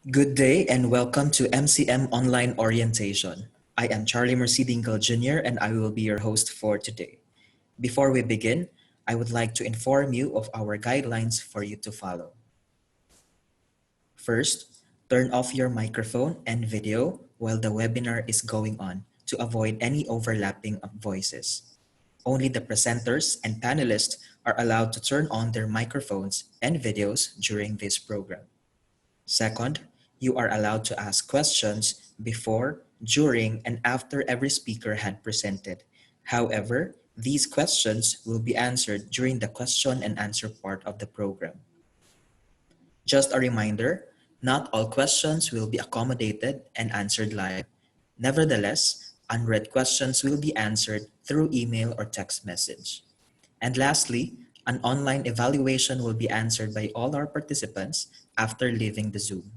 Good day and welcome to MCM Online Orientation. I am Charlie Mercedingal Jr. and I will be your host for today. Before we begin, I would like to inform you of our guidelines for you to follow. First, turn off your microphone and video while the webinar is going on to avoid any overlapping of voices. Only the presenters and panelists are allowed to turn on their microphones and videos during this program. Second, you are allowed to ask questions before, during, and after every speaker had presented. However, these questions will be answered during the question and answer part of the program. Just a reminder, not all questions will be accommodated and answered live. Nevertheless, unread questions will be answered through email or text message. And lastly, an online evaluation will be answered by all our participants after leaving the Zoom.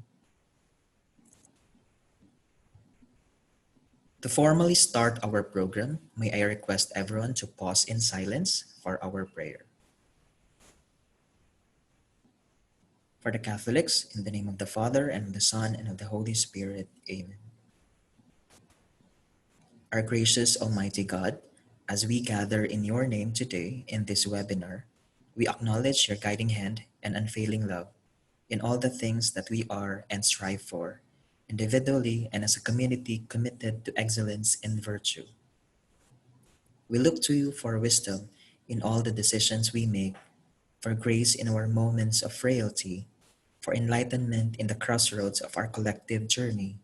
To formally start our program, may I request everyone to pause in silence for our prayer. For the Catholics, in the name of the Father, and of the Son, and of the Holy Spirit, Amen. Our gracious Almighty God, as we gather in your name today in this webinar, we acknowledge your guiding hand and unfailing love in all the things that we are and strive for, individually and as a community committed to excellence in virtue. We look to you for wisdom in all the decisions we make, for grace in our moments of frailty, for enlightenment in the crossroads of our collective journey,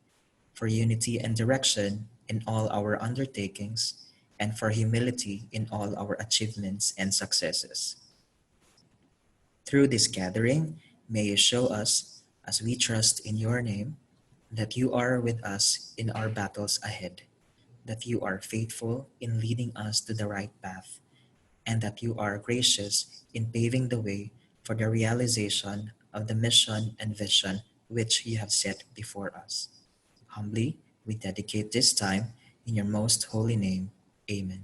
for unity and direction in all our undertakings, and for humility in all our achievements and successes. Through this gathering, may you show us, as we trust in your name, that you are with us in our battles ahead, that you are faithful in leading us to the right path, and that you are gracious in paving the way for the realization of the mission and vision which you have set before us. Humbly, we dedicate this time in your most holy name. Amen.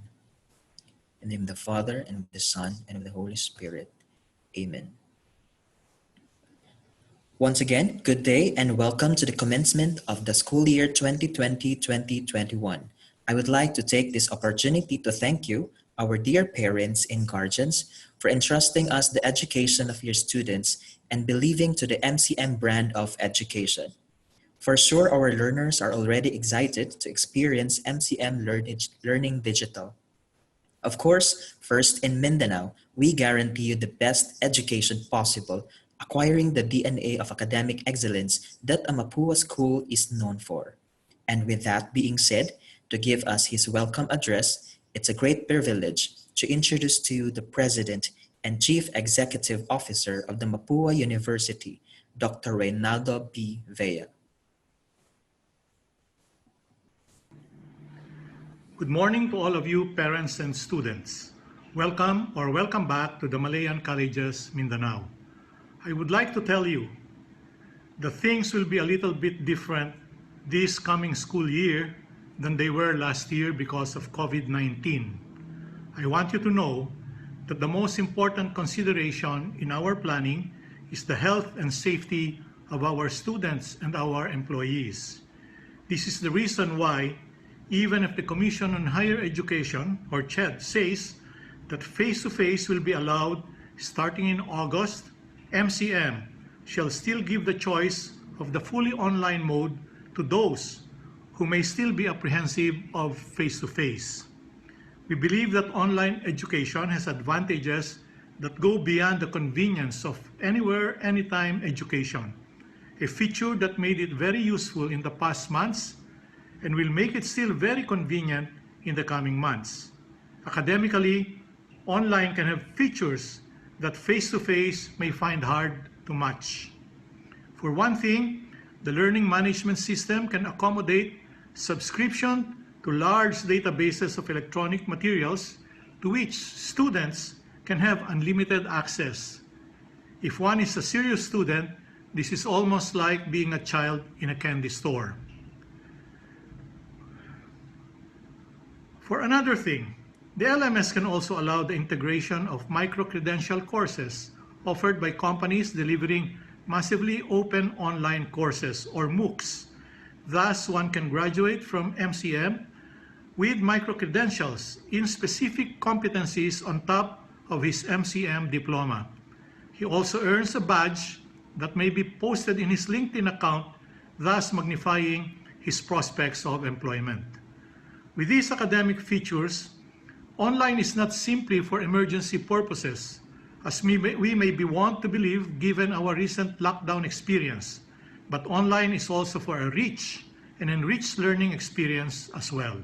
In the name of the Father, and of the Son, and of the Holy Spirit. Amen. Once again, good day and welcome to the commencement of the school year 2020-2021. I would like to take this opportunity to thank you, our dear parents and guardians, for entrusting us the education of your students and believing to the MCM brand of education. For sure, our learners are already excited to experience MCM Learning Digital. Of course, first in Mindanao, we guarantee you the best education possible, acquiring the DNA of academic excellence that a Mapúa school is known for. And with that being said, to give us his welcome address, it's a great privilege to introduce to you the President and Chief Executive Officer of the Mapúa University, Dr. Reynaldo B. Vea. Good morning to all of you parents and students. Welcome or welcome back to the Malayan Colleges Mindanao. I would like to tell you that things will be a little bit different this coming school year than they were last year because of COVID-19. I want you to know that the most important consideration in our planning is the health and safety of our students and our employees. This is the reason why, even if the Commission on Higher Education, or CHED, says that face-to-face will be allowed starting in August, MCM shall still give the choice of the fully online mode to those who may still be apprehensive of face-to-face. We believe that online education has advantages that go beyond the convenience of anywhere, anytime education, a feature that made it very useful in the past months and will make it still very convenient in the coming months. Academically, online can have features that face-to-face may find hard to match. For one thing, the learning management system can accommodate subscription to large databases of electronic materials to which students can have unlimited access. If one is a serious student, this is almost like being a child in a candy store. For another thing, the LMS can also allow the integration of micro-credential courses offered by companies delivering massively open online courses or MOOCs. Thus, one can graduate from MCM with micro-credentials in specific competencies on top of his MCM diploma. He also earns a badge that may be posted in his LinkedIn account, thus magnifying his prospects of employment. With these academic features, online is not simply for emergency purposes, as we may be wont to believe given our recent lockdown experience, but online is also for a rich and enriched learning experience as well.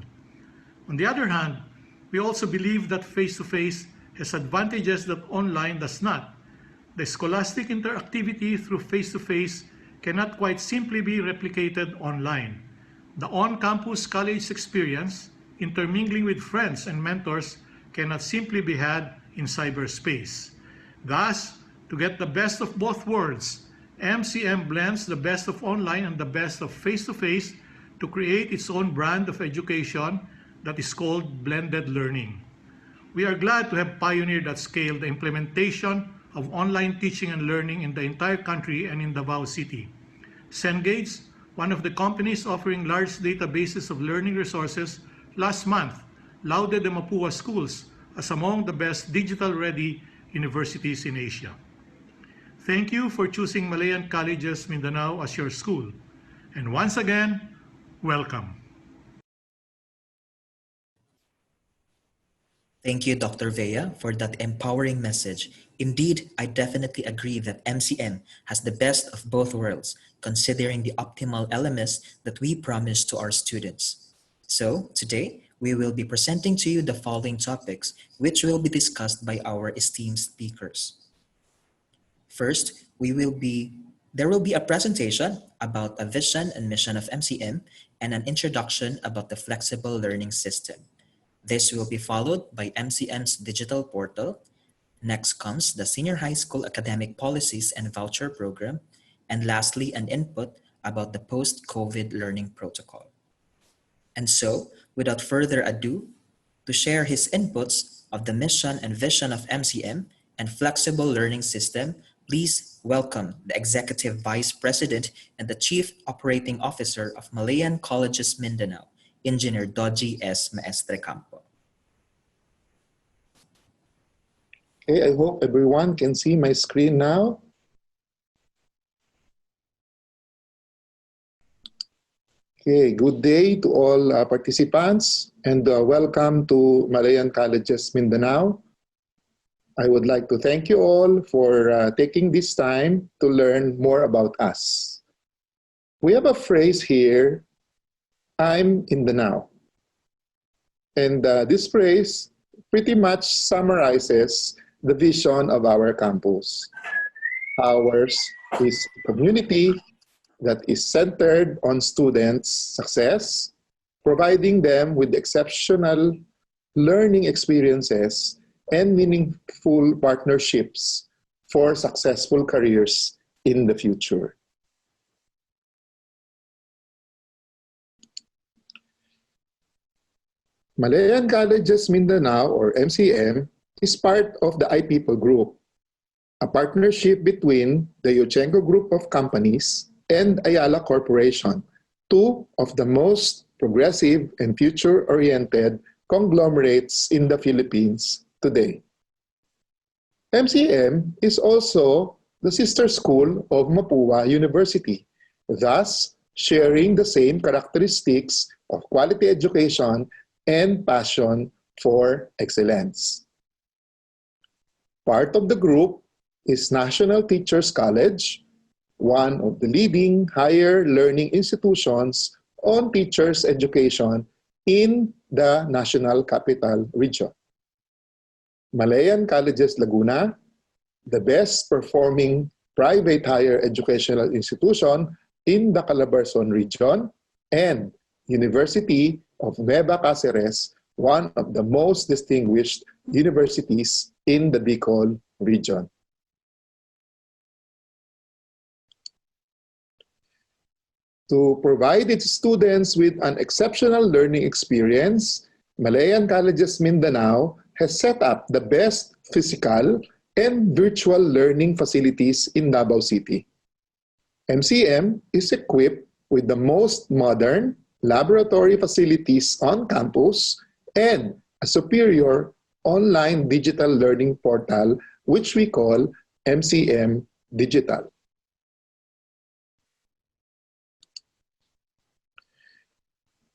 On the other hand, we also believe that face-to-face has advantages that online does not. The scholastic interactivity through face-to-face cannot quite simply be replicated online. The on-campus college experience, intermingling with friends and mentors, cannot simply be had in cyberspace. Thus, to get the best of both worlds, MCM blends the best of online and the best of face-to-face to create its own brand of education that is called blended learning. We are glad to have pioneered at scale the implementation of online teaching and learning in the entire country and in Davao City. Cengage, one of the companies offering large databases of learning resources, last month lauded the Mapúa schools as among the best digital-ready universities in Asia. Thank you for choosing Malayan Colleges Mindanao as your school. And once again, welcome. Thank you, Dr. Vea, for that empowering message. Indeed, I definitely agree that MCM has the best of both worlds, considering the optimal LMS that we promise to our students. So, today, we will be presenting to you the following topics, which will be discussed by our esteemed speakers. First, there will be a presentation about a vision and mission of MCM and an introduction about the flexible learning system. This will be followed by MCM's digital portal. Next comes the Senior High School Academic Policies and Voucher Program. And lastly, an input about the post-COVID learning protocol. And so, without further ado, to share his inputs of the mission and vision of MCM and flexible learning system, please welcome the Executive Vice President and the Chief Operating Officer of Malayan Colleges Mindanao, Engineer Dodgy S. Maestre Campo. Okay, I hope everyone can see my screen now. Okay, good day to all participants and welcome to Malayan Colleges Mindanao. I would like to thank you all for taking this time to learn more about us. We have a phrase here, I'm in the now. And this phrase pretty much summarizes the vision of our campus. Ours is a community that is centered on students' success, providing them with exceptional learning experiences and meaningful partnerships for successful careers in the future. Malayan Colleges Mindanao, or MCM, is part of the iPeople Group, a partnership between the Yochenko Group of Companies and Ayala Corporation, two of the most progressive and future-oriented conglomerates in the Philippines today. MCM is also the sister school of Mapúa University, thus sharing the same characteristics of quality education and passion for excellence. Part of the group is National Teachers College, one of the leading higher learning institutions on teachers' education in the National Capital Region. Malayan Colleges Laguna, the best performing private higher educational institution in the Calabarzon region, and University of Nueva Cáceres, one of the most distinguished universities in the Bicol region. To provide its students with an exceptional learning experience, Malayan Colleges Mindanao has set up the best physical and virtual learning facilities in Davao City. MCM is equipped with the most modern laboratory facilities on campus and a superior online digital learning portal, which we call MCM Digital.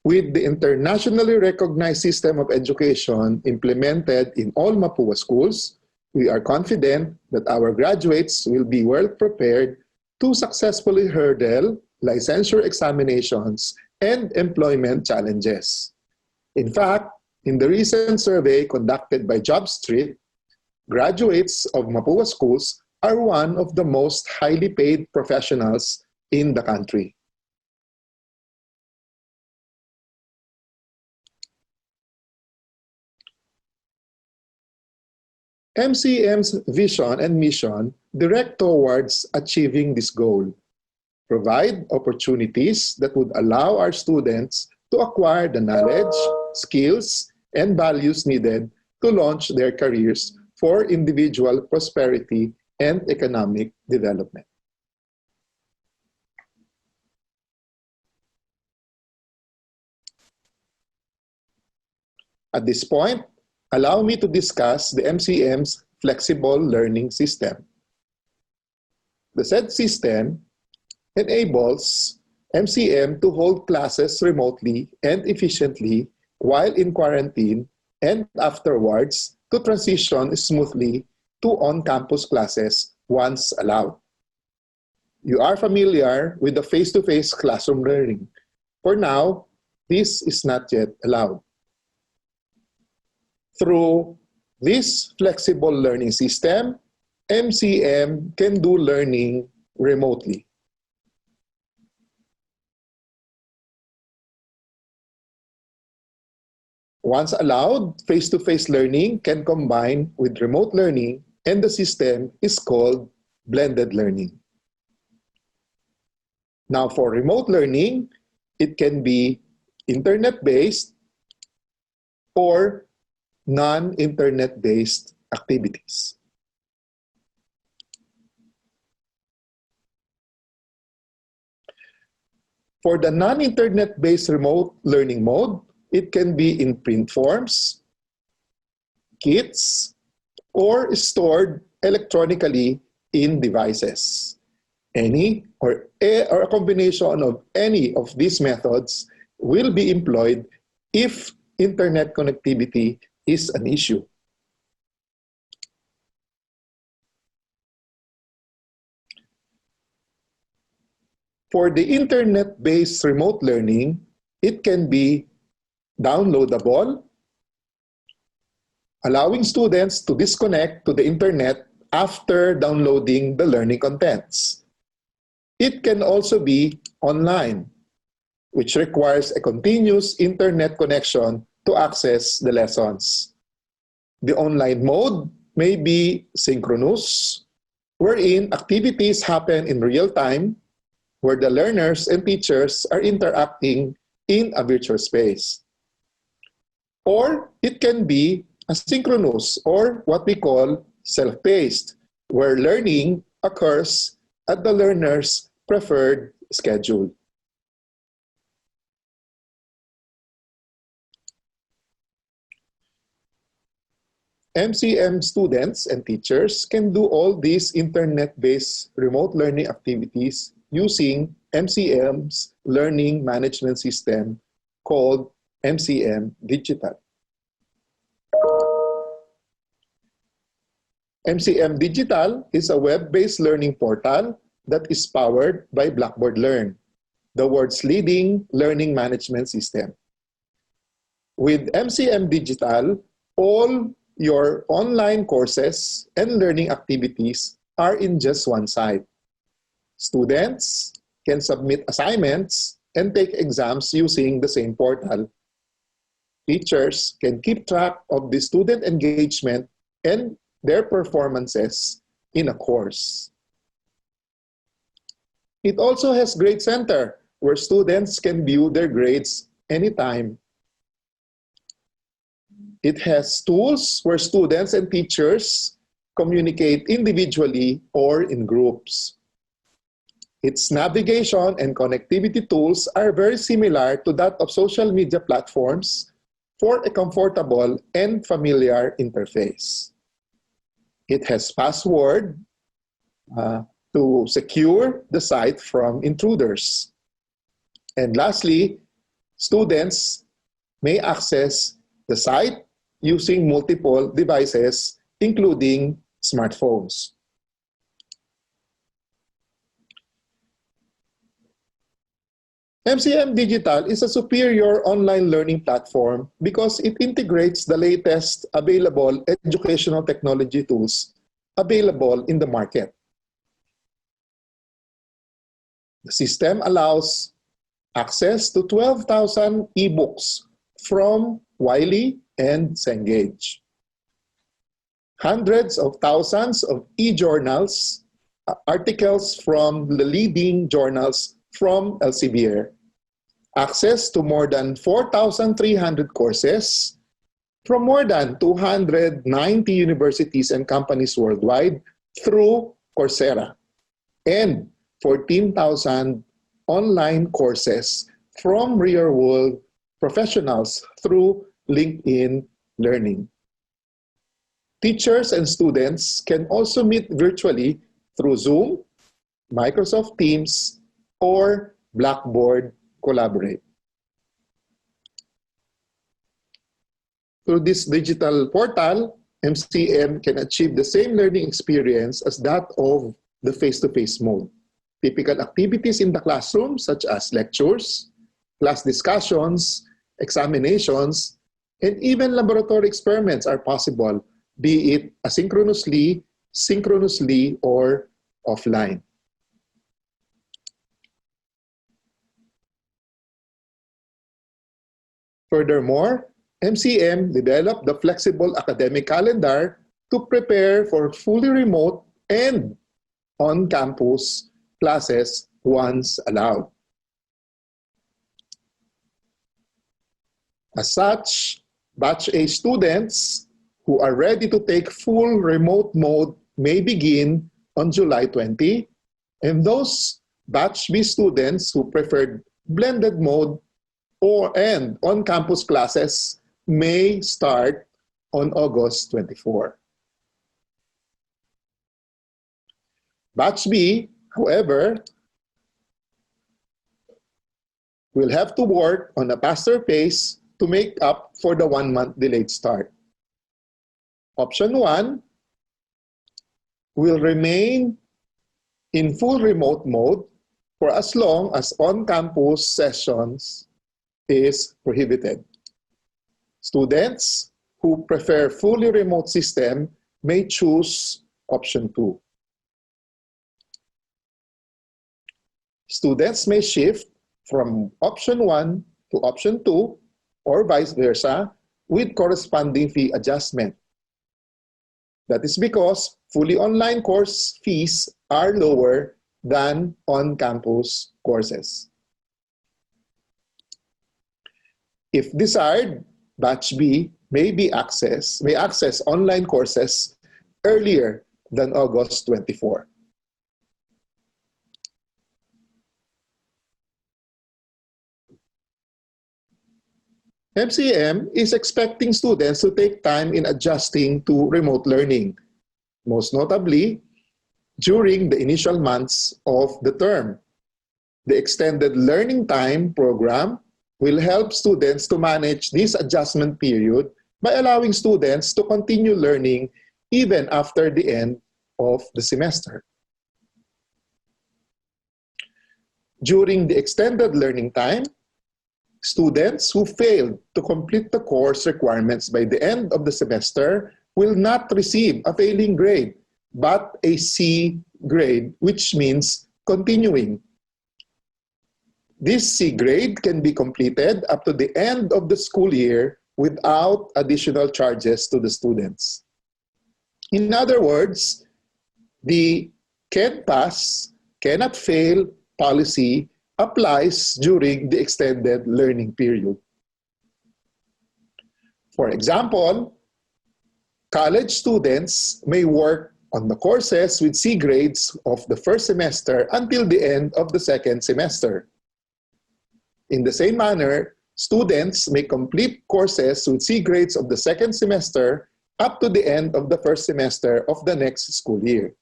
With the internationally recognized system of education implemented in all Mapúa schools, we are confident that our graduates will be well prepared to successfully hurdle licensure examinations and employment challenges. In fact, in the recent survey conducted by JobStreet, graduates of Mapúa schools are one of the most highly paid professionals in the country. MCM's vision and mission direct towards achieving this goal. Provide opportunities that would allow our students to acquire the knowledge, skills, and values needed to launch their careers for individual prosperity and economic development. At this point, allow me to discuss the MCM's flexible learning system. The said system enables MCM to hold classes remotely and efficiently while in quarantine and afterwards to transition smoothly to on-campus classes once allowed. You are familiar with the face-to-face classroom learning. For now, this is not yet allowed. Through this flexible learning system, MCM can do learning remotely. Once allowed, face-to-face learning can combine with remote learning, and the system is called blended learning. Now, for remote learning, it can be internet-based or non-internet-based activities. For the non-internet-based remote learning mode, it can be in print forms, kits, or stored electronically in devices. Any or a combination of any of these methods will be employed if internet connectivity is an issue. For the internet-based remote learning, it can be downloadable, allowing students to disconnect to the internet after downloading the learning contents. It can also be online, which requires a continuous internet connection to access the lessons. The online mode may be synchronous, wherein activities happen in real time, where the learners and teachers are interacting in a virtual space. Or it can be asynchronous, or what we call self-paced, where learning occurs at the learner's preferred schedule. MCM students and teachers can do all these internet-based remote learning activities using MCM's learning management system called MCM Digital. MCM Digital is a web-based learning portal that is powered by Blackboard Learn, the world's leading learning management system. With MCM Digital, all your online courses and learning activities are in just one site. Students can submit assignments and take exams using the same portal. Teachers can keep track of the student engagement and their performances in a course. It also has Grade Center, where students can view their grades anytime. It has tools where students and teachers communicate individually or in groups. Its navigation and connectivity tools are very similar to that of social media platforms for a comfortable and familiar interface. It has password to secure the site from intruders. And lastly, students may access the site using multiple devices, including smartphones. MCM Digital is a superior online learning platform because it integrates the latest available educational technology tools available in the market. The system allows access to 12,000 ebooks from Wiley and Cengage, hundreds of thousands of e-journals, articles from the leading journals from Elsevier, access to more than 4,300 courses from more than 290 universities and companies worldwide through Coursera, and 14,000 online courses from real-world professionals through LinkedIn Learning. Teachers and students can also meet virtually through Zoom, Microsoft Teams, or Blackboard Collaborate. Through this digital portal, MCM can achieve the same learning experience as that of the face-to-face mode. Typical activities in the classroom, such as lectures, class discussions, examinations, and even laboratory experiments are possible, be it asynchronously, synchronously, or offline. Furthermore, MCM developed the flexible academic calendar to prepare for fully remote and on-campus classes once allowed. As such, Batch A students who are ready to take full remote mode may begin on July 20, and those Batch B students who preferred blended mode and on-campus classes may start on August 24. Batch B, however, will have to work on a faster pace to make up for the 1-month delayed start. Option 1 will remain in full remote mode for as long as on-campus sessions is prohibited. Students who prefer fully remote system may choose option 2. Students may shift from option 1 to option 2 or vice versa with corresponding fee adjustment. That is because fully online course fees are lower than on-campus courses. If desired, Batch B may access online courses earlier than August 24. MCM is expecting students to take time in adjusting to remote learning, most notably during the initial months of the term. The Extended Learning Time program will help students to manage this adjustment period by allowing students to continue learning even after the end of the semester. During the extended learning time, students who failed to complete the course requirements by the end of the semester will not receive a failing grade, but a C grade, which means continuing. This C grade can be completed up to the end of the school year without additional charges to the students. In other words, the can pass, cannot fail policy applies during the extended learning period. For example, college students may work on the courses with C grades of the first semester until the end of the second semester. In the same manner, students may complete courses with C grades of the second semester up to the end of the first semester of the next school year.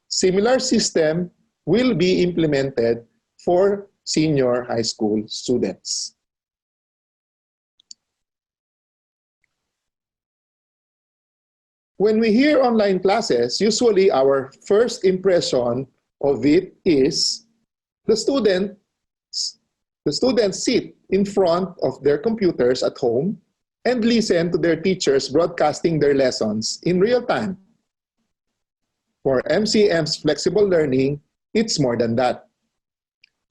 Similar system will be implemented for senior high school students. When we hear online classes, usually our first impression of it is the students sit in front of their computers at home and listen to their teachers broadcasting their lessons in real time. For MCM's flexible learning, it's more than that.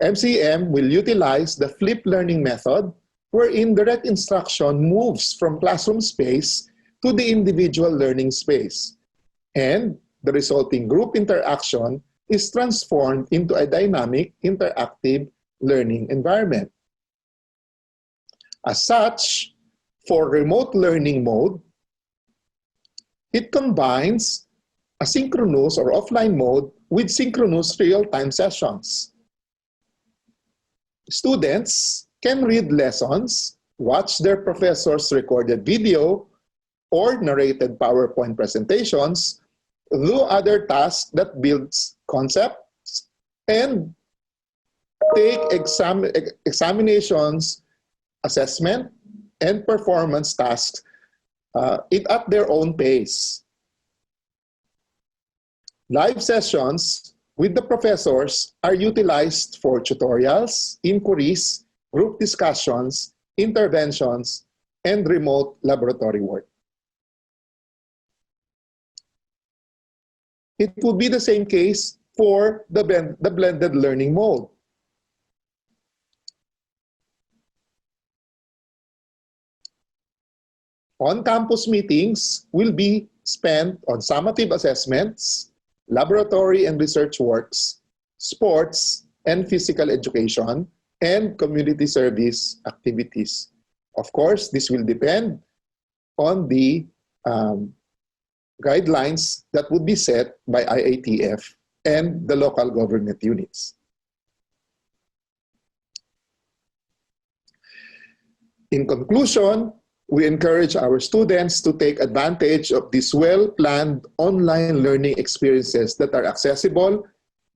MCM will utilize the flipped learning method wherein direct instruction moves from classroom space to the individual learning space, and the resulting group interaction is transformed into a dynamic, interactive learning environment. As such, for remote learning mode, it combines asynchronous or offline mode with synchronous real-time sessions. Students can read lessons, watch their professor's recorded video, or narrated PowerPoint presentations, do other tasks that builds concepts, and take examinations, assessment, and performance tasks at their own pace. Live sessions with the professors are utilized for tutorials, inquiries, group discussions, interventions, and remote laboratory work. It would be the same case for the blended learning mode. On-campus meetings will be spent on summative assessments, laboratory and research works, sports and physical education, and community service activities. Of course, this will depend on the guidelines that would be set by IATF and the local government units. In conclusion, we encourage our students to take advantage of these well-planned online learning experiences that are accessible,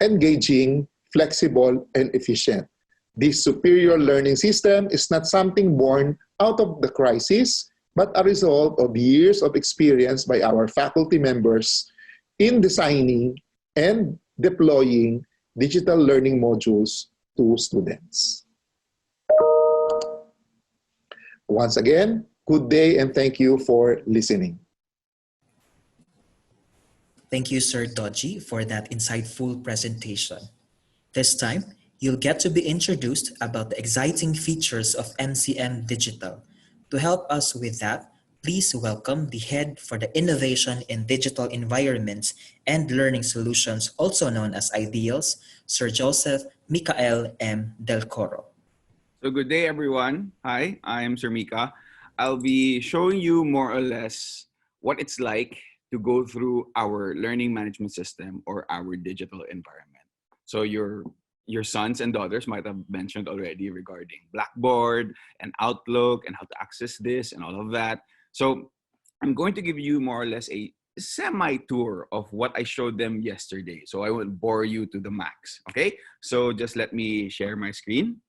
engaging, flexible, and efficient. This superior learning system is not something born out of the crisis, but a result of years of experience by our faculty members in designing and deploying digital learning modules to students. Once again, good day and thank you for listening. Thank you, Sir Dodgy, for that insightful presentation. This time, you'll get to be introduced about the exciting features of MCM Digital. To help us with that, please welcome the head for the Innovation in Digital Environments and Learning Solutions, also known as IDEALS, Sir Joseph Michael M. Del Coro. So good day, everyone. Hi, I am Sir Mika. I'll be showing you more or less what it's like to go through our learning management system or our digital environment. So your sons and daughters might have mentioned already regarding Blackboard and Outlook and how to access this and all of that. So I'm going to give you more or less a semi-tour of what I showed them yesterday. So I won't bore you to the max, okay? So just let me share my screen.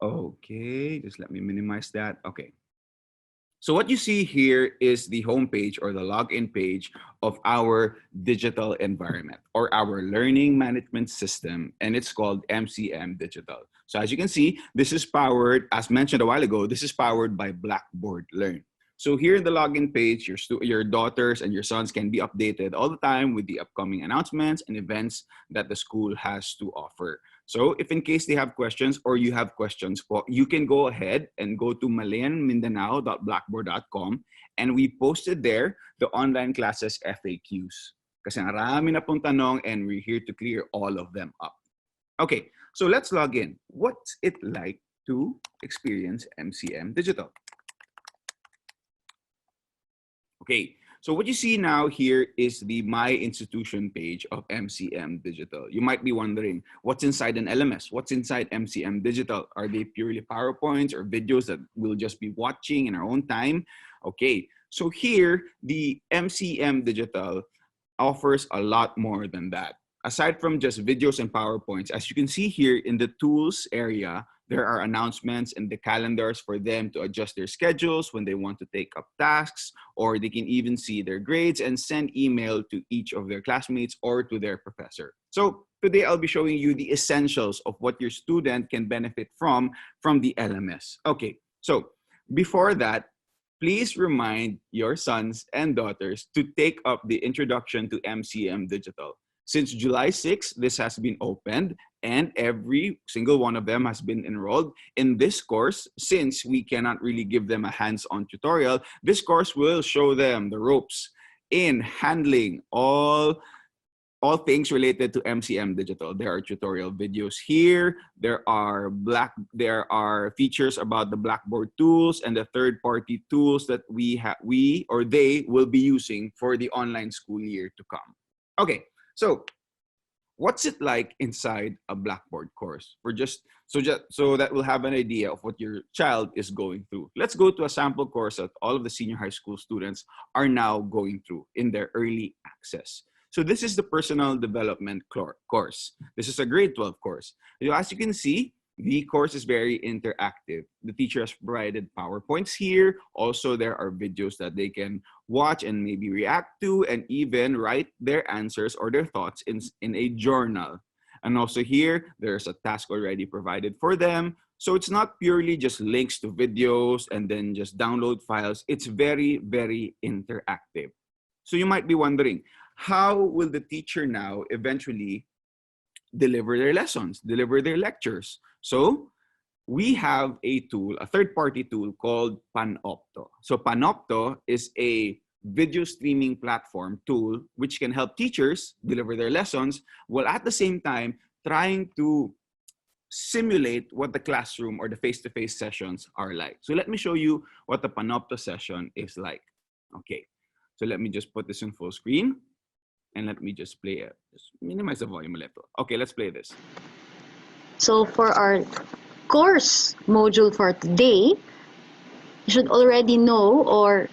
Okay, just let me minimize that. Okay. So what you see here is the homepage or the login page of our digital environment or our learning management system, and it's called MCM Digital. So as you can see, this is powered, as mentioned a while ago, this is powered by Blackboard Learn. So here in the login page, your daughters and your sons can be updated all the time with the upcoming announcements and events that the school has to offer. So if in case they have questions or you have questions, you can go ahead and go to malayanmindanao.blackboard.com, and we posted there the online classes FAQs. Kasi marami na pong tanong and we're here to clear all of them up. Okay, so let's log in. What's it like to experience MCM Digital? Okay, so what you see now here is the My Institution page of MCM Digital. You might be wondering, what's inside an LMS? What's inside MCM Digital? Are they purely PowerPoints or videos that we'll just be watching in our own time? Okay, so here, the MCM Digital offers a lot more than that. Aside from just videos and PowerPoints, as you can see here in the tools area, there are announcements and the calendars for them to adjust their schedules when they want to take up tasks, or they can even see their grades and send email to each of their classmates or to their professor. So today I'll be showing you the essentials of what your student can benefit from the LMS. Okay, so before that, please remind your sons and daughters to take up the introduction to MCM Digital. Since July 6th, this has been opened and every single one of them has been enrolled in this course. Since we cannot really give them a hands-on tutorial, this course will show them the ropes in handling all things related to MCM Digital. There are tutorial videos here. There are features about the Blackboard tools and the third-party tools that they will be using for the online school year to come. Okay, so what's it like inside a Blackboard course? So that we'll have an idea of what your child is going through. Let's go to a sample course that all of the senior high school students are now going through in their early access. So this is the personal development course. This is a grade 12 course. As you can see, the course is very interactive. The teacher has provided PowerPoints here. Also, there are videos that they can watch and maybe react to and even write their answers or their thoughts in a journal. And also here, there's a task already provided for them. So it's not purely just links to videos and then just download files. It's very, very interactive. So you might be wondering, how will the teacher now eventually deliver their lessons, deliver their lectures? So we have a tool, a third-party tool called Panopto. So Panopto is a video streaming platform tool which can help teachers deliver their lessons while at the same time trying to simulate what the classroom or the face-to-face sessions are like. So let me show you what the Panopto session is like. Okay, so let me just put this in full screen. And let me just play it. Just minimize the volume a little. Okay, let's play this. So for our course module for today, you should already know, or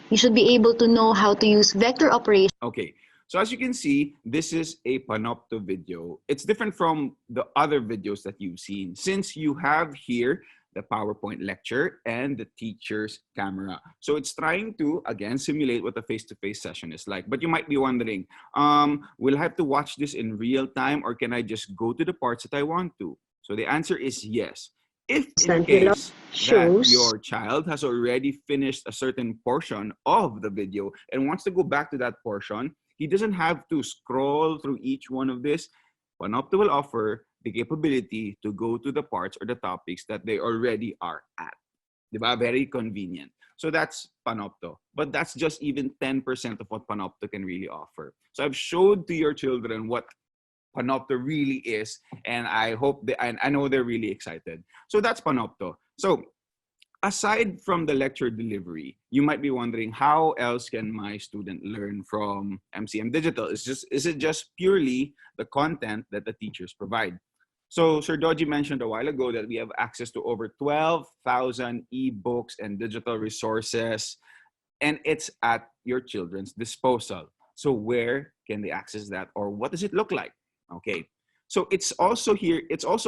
you should be able to know how to use vector operation. Okay, so as you can see, this is a Panopto video. It's different from the other videos that you've seen, since you have here the PowerPoint lecture and the teacher's camera. So it's trying to, again, simulate what a face-to-face session is like. But you might be wondering, will I have to watch this in real time or can I just go to the parts that I want to? So the answer is yes. If in case that your child has already finished a certain portion of the video and wants to go back to that portion, he doesn't have to scroll through each one of this. Panopto will offer the capability to go to the parts or the topics that they already are at. Diba? Very convenient. So that's Panopto. But that's just even 10% of what Panopto can really offer. So I've showed to your children what Panopto really is, and I know they're really excited. So that's Panopto. So aside from the lecture delivery, you might be wondering, how else can my student learn from MCM Digital? Is it just purely the content that the teachers provide? So Sir Doji mentioned a while ago that we have access to over 12,000 ebooks and digital resources, and it's at your children's disposal. So where can they access that, or what does it look like? Okay, so it's also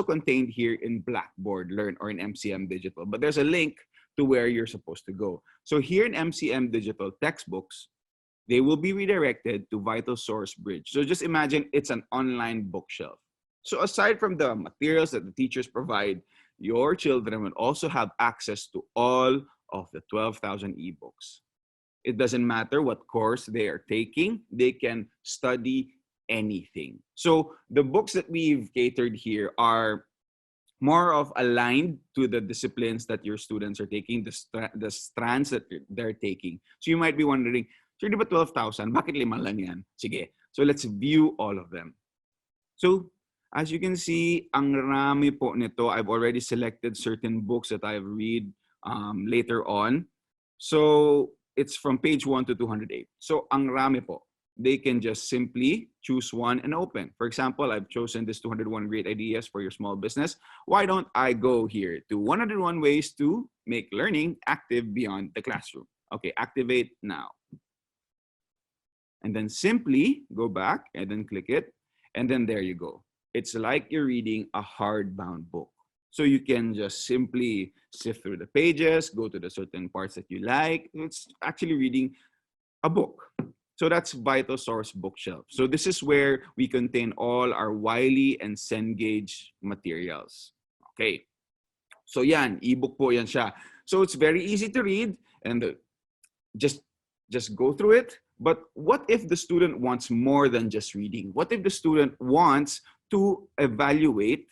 contained here in Blackboard Learn or in MCM Digital, but there's a link to where you're supposed to go. So here in MCM Digital textbooks, they will be redirected to Vital Source Bridge. So just imagine it's an online bookshelf. So aside from the materials that the teachers provide, your children will also have access to all of the 12,000 ebooks. It doesn't matter what course they are taking, they can study anything. So the books that we've catered here are more of aligned to the disciplines that your students are taking, the strands that they're taking. So you might be wondering, sir, di ba 12,000? Bakit 5 lang yan? Sige. So let's view all of them. So as you can see, ang rami po nito. I've already selected certain books that I've read later on. So it's from page 1 to 208. So ang rami po. They can just simply choose one and open. For example, I've chosen this 201 great ideas for your small business. Why don't I go here to 101 ways to make learning active beyond the classroom? Okay, activate now. And then simply go back and then click it. And then there you go. It's like you're reading a hardbound book. So you can just simply sift through the pages, go to the certain parts that you like. It's actually reading a book. So that's Vital Source Bookshelf. So this is where we contain all our Wiley and Cengage materials. Okay. So yan, ebook po yan siya. So it's very easy to read and just go through it. But what if the student wants more than just reading? What if the student wants to evaluate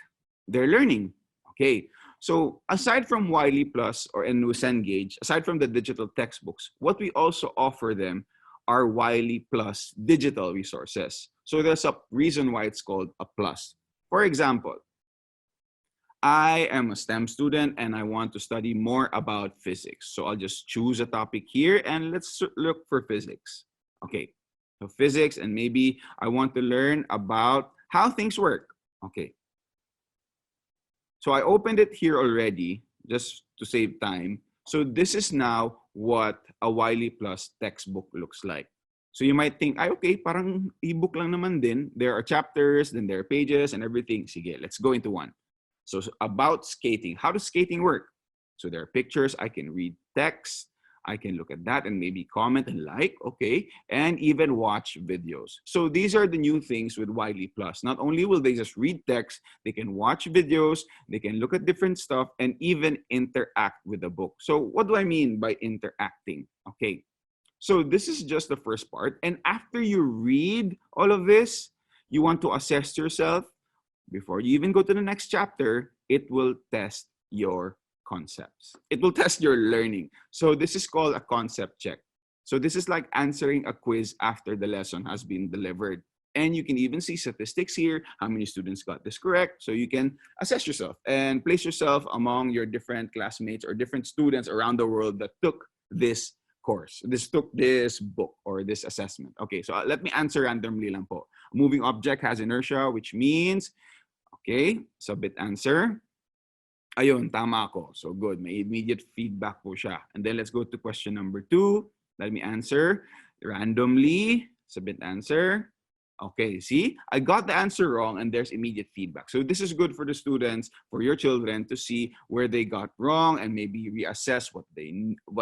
their learning? Okay. So aside from Wiley Plus and Cengage, aside from the digital textbooks, what we also offer them are Wiley Plus digital resources. So there's a reason why it's called a plus. For example, I am a STEM student and I want to study more about physics. So I'll just choose a topic here and let's look for physics. Okay, so physics, and maybe I want to learn about how things work. Okay. So I opened it here already just to save time. So this is now what a Wiley Plus textbook looks like. So you might think, okay, parang ebook lang naman din. There are chapters, then there are pages and everything. Sige, let's go into one. So about skating, how does skating work? So there are pictures, I can read text, I can look at that and maybe comment and like, okay, and even watch videos. So these are the new things with Wiley Plus. Not only will they just read text, they can watch videos, they can look at different stuff, and even interact with the book. So what do I mean by interacting? Okay, so this is just the first part. And after you read all of this, you want to assess yourself. Before you even go to the next chapter, it will test your concepts. It will test your learning. So this is called a concept check. So this is like answering a quiz after the lesson has been delivered. And you can even see statistics here, how many students got this correct. So you can assess yourself and place yourself among your different classmates or different students around the world that took this course, took this book or this assessment. Okay, so let me answer randomly lang po. A moving object has inertia, which means, okay, submit answer. Ayun, tama ako. So good, may immediate feedback po siya. And then let's go to question number 2. Let me answer randomly, submit answer. Okay, see, I got the answer wrong and there's immediate feedback. So this is good for the students, for your children to see where they got wrong and maybe reassess what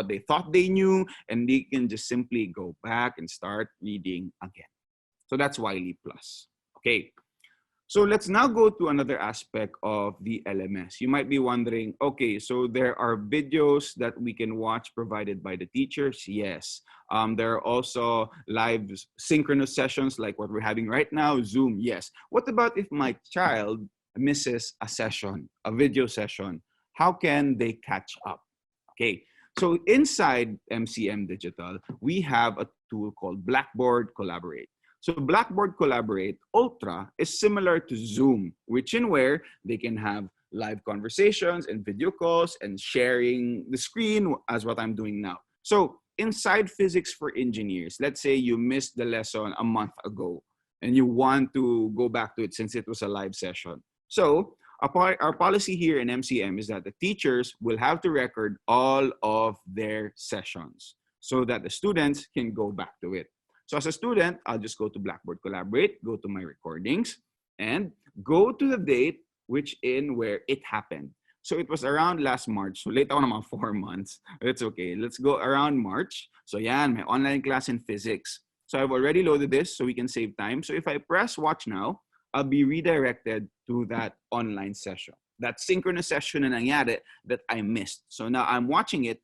they thought they knew, and they can just simply go back and start reading again. So that's Wiley Plus. Okay. So let's now go to another aspect of the LMS. You might be wondering, okay, so there are videos that we can watch provided by the teachers. Yes. There are also live synchronous sessions like what we're having right now, Zoom. Yes. What about if my child misses a session, a video session? How can they catch up? Okay. So inside MCM Digital, we have a tool called Blackboard Collaborate. So Blackboard Collaborate Ultra is similar to Zoom, which in where they can have live conversations and video calls and sharing the screen as what I'm doing now. So inside Physics for Engineers, let's say you missed the lesson a month ago and you want to go back to it since it was a live session. So our policy here in MCM is that the teachers will have to record all of their sessions so that the students can go back to it. So as a student, I'll just go to Blackboard Collaborate, go to my recordings, and go to the date which in where it happened. So it was around last March. So late ako naman 4 months. It's okay. Let's go around March. So yan, my online class in physics. So I've already loaded this so we can save time. So if I press watch now, I'll be redirected to that online session, that synchronous session na nangyari that I missed. So now I'm watching it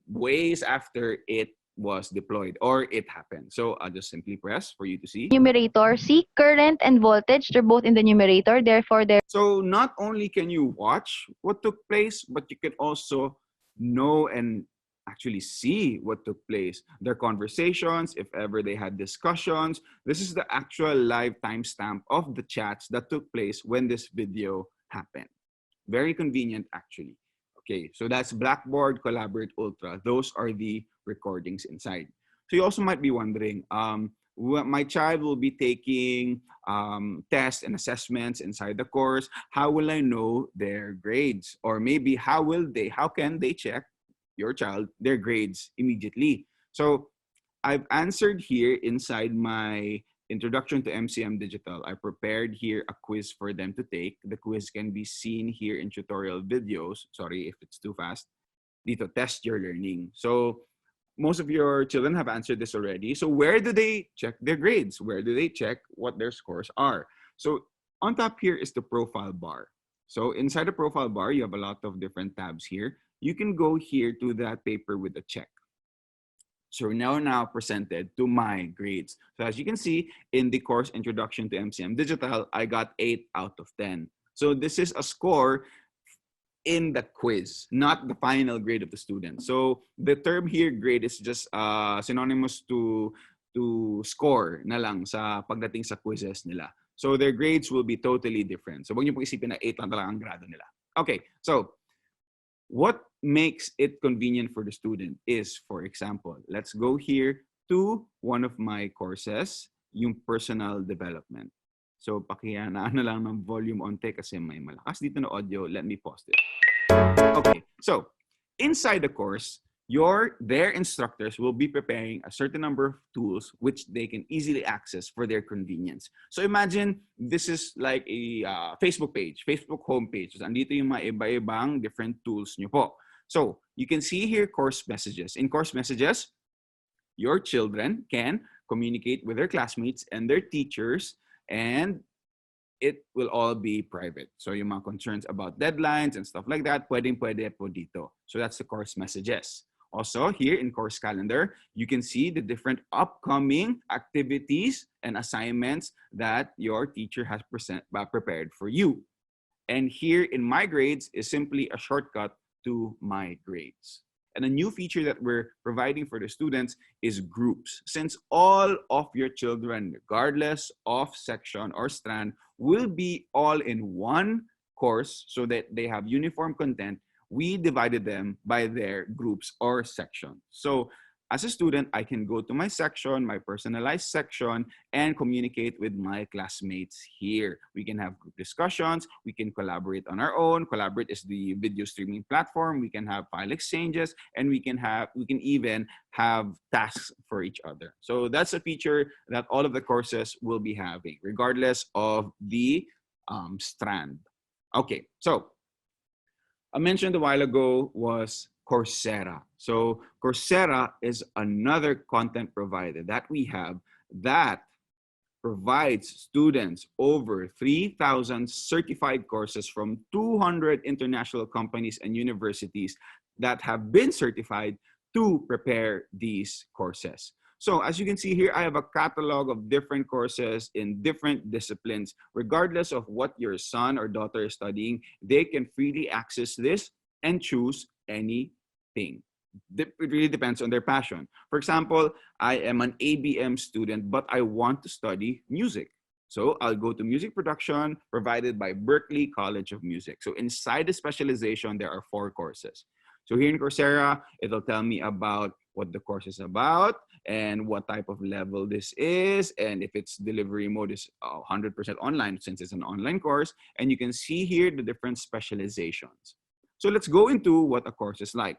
ways after it was deployed or it happened. So I'll just simply press for you to see. Numerator, see current and voltage, they're both in the numerator, therefore they're So not only can you watch what took place, but you can also know and actually see what took place. Their conversations, if ever they had discussions. This is the actual live timestamp of the chats that took place when this video happened. Very convenient actually. Okay, so that's Blackboard, Collaborate Ultra. Those are the recordings inside. So you also might be wondering, my child will be taking tests and assessments inside the course. How will I know their grades? Or maybe how can they check your child, their grades immediately? So I've answered here inside my Introduction to MCM Digital. I prepared here a quiz for them to take. The quiz can be seen here in tutorial videos. Sorry if it's too fast. Dito, test your learning. So most of your children have answered this already. So where do they check their grades? Where do they check what their scores are? So on top here is the profile bar. So inside the profile bar, you have a lot of different tabs here. You can go here to that paper with a check. So now presented to my grades. So as you can see in the course Introduction to MCM Digital, I got 8 out of 10. So this is a score in the quiz, not the final grade of the student. So the term here, grade, is just synonymous to score na lang sa pagdating sa quizzes nila. So their grades will be totally different. So huwag niyo pong isipin na 8 lang talaga ang grado nila. Okay, so what makes it convenient for the student is, for example, let's go here to one of my courses, yung personal development. So pakihanaan na lang ng volume onte kasi may malakas dito na audio. Let me pause it. Okay, so inside the course, their instructors will be preparing a certain number of tools which they can easily access for their convenience. So imagine this is like a Facebook page, Facebook homepage. So andito yung mga iba-ibang different tools nyo po. So you can see here course messages. In course messages, your children can communicate with their classmates and their teachers, and it will all be private. So yung mga concerns about deadlines and stuff like that, pwede po dito. So that's the course messages. Also, here in course calendar, you can see the different upcoming activities and assignments that your teacher has prepared for you. And here in my grades is simply a shortcut to my grades. And a new feature that we're providing for the students is groups. Since all of your children, regardless of section or strand, will be all in one course so that they have uniform content, we divided them by their groups or sections. So as a student, I can go to my section, my personalized section, and communicate with my classmates here. We can have group discussions. We can collaborate on our own. Collaborate is the video streaming platform. We can have file exchanges, and we can even have tasks for each other. So that's a feature that all of the courses will be having, regardless of the strand. Okay, so I mentioned a while ago was Coursera. So Coursera is another content provider that we have that provides students over 3,000 certified courses from 200 international companies and universities that have been certified to prepare these courses. So as you can see here, I have a catalog of different courses in different disciplines. Regardless of what your son or daughter is studying, they can freely access this and choose anything. It really depends on their passion. For example, I am an ABM student, but I want to study music. So I'll go to music production provided by Berklee College of Music. So inside the specialization, there are 4 courses. So here in Coursera, it'll tell me about what the course is about and what type of level this is, and if its delivery mode is 100% online since it's an online course. And you can see here the different specializations. So let's go into what a course is like.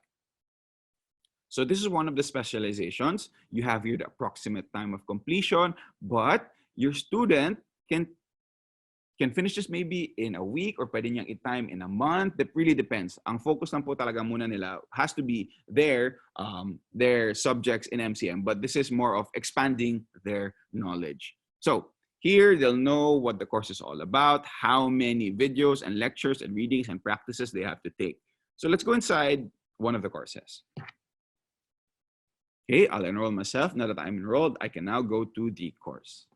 So this is one of the specializations. You have here the approximate time of completion, but your student can finish this maybe in a week or pwede niyang i-time in a month. That really depends. Ang focus lang po talaga muna nila has to be their subjects in MCM, but this is more of expanding their knowledge. So here they'll know what the course is all about, how many videos and lectures and readings and practices they have to take. So let's go inside one of the courses. Okay, I'll enroll myself. Now that I'm enrolled, I can now go to the course.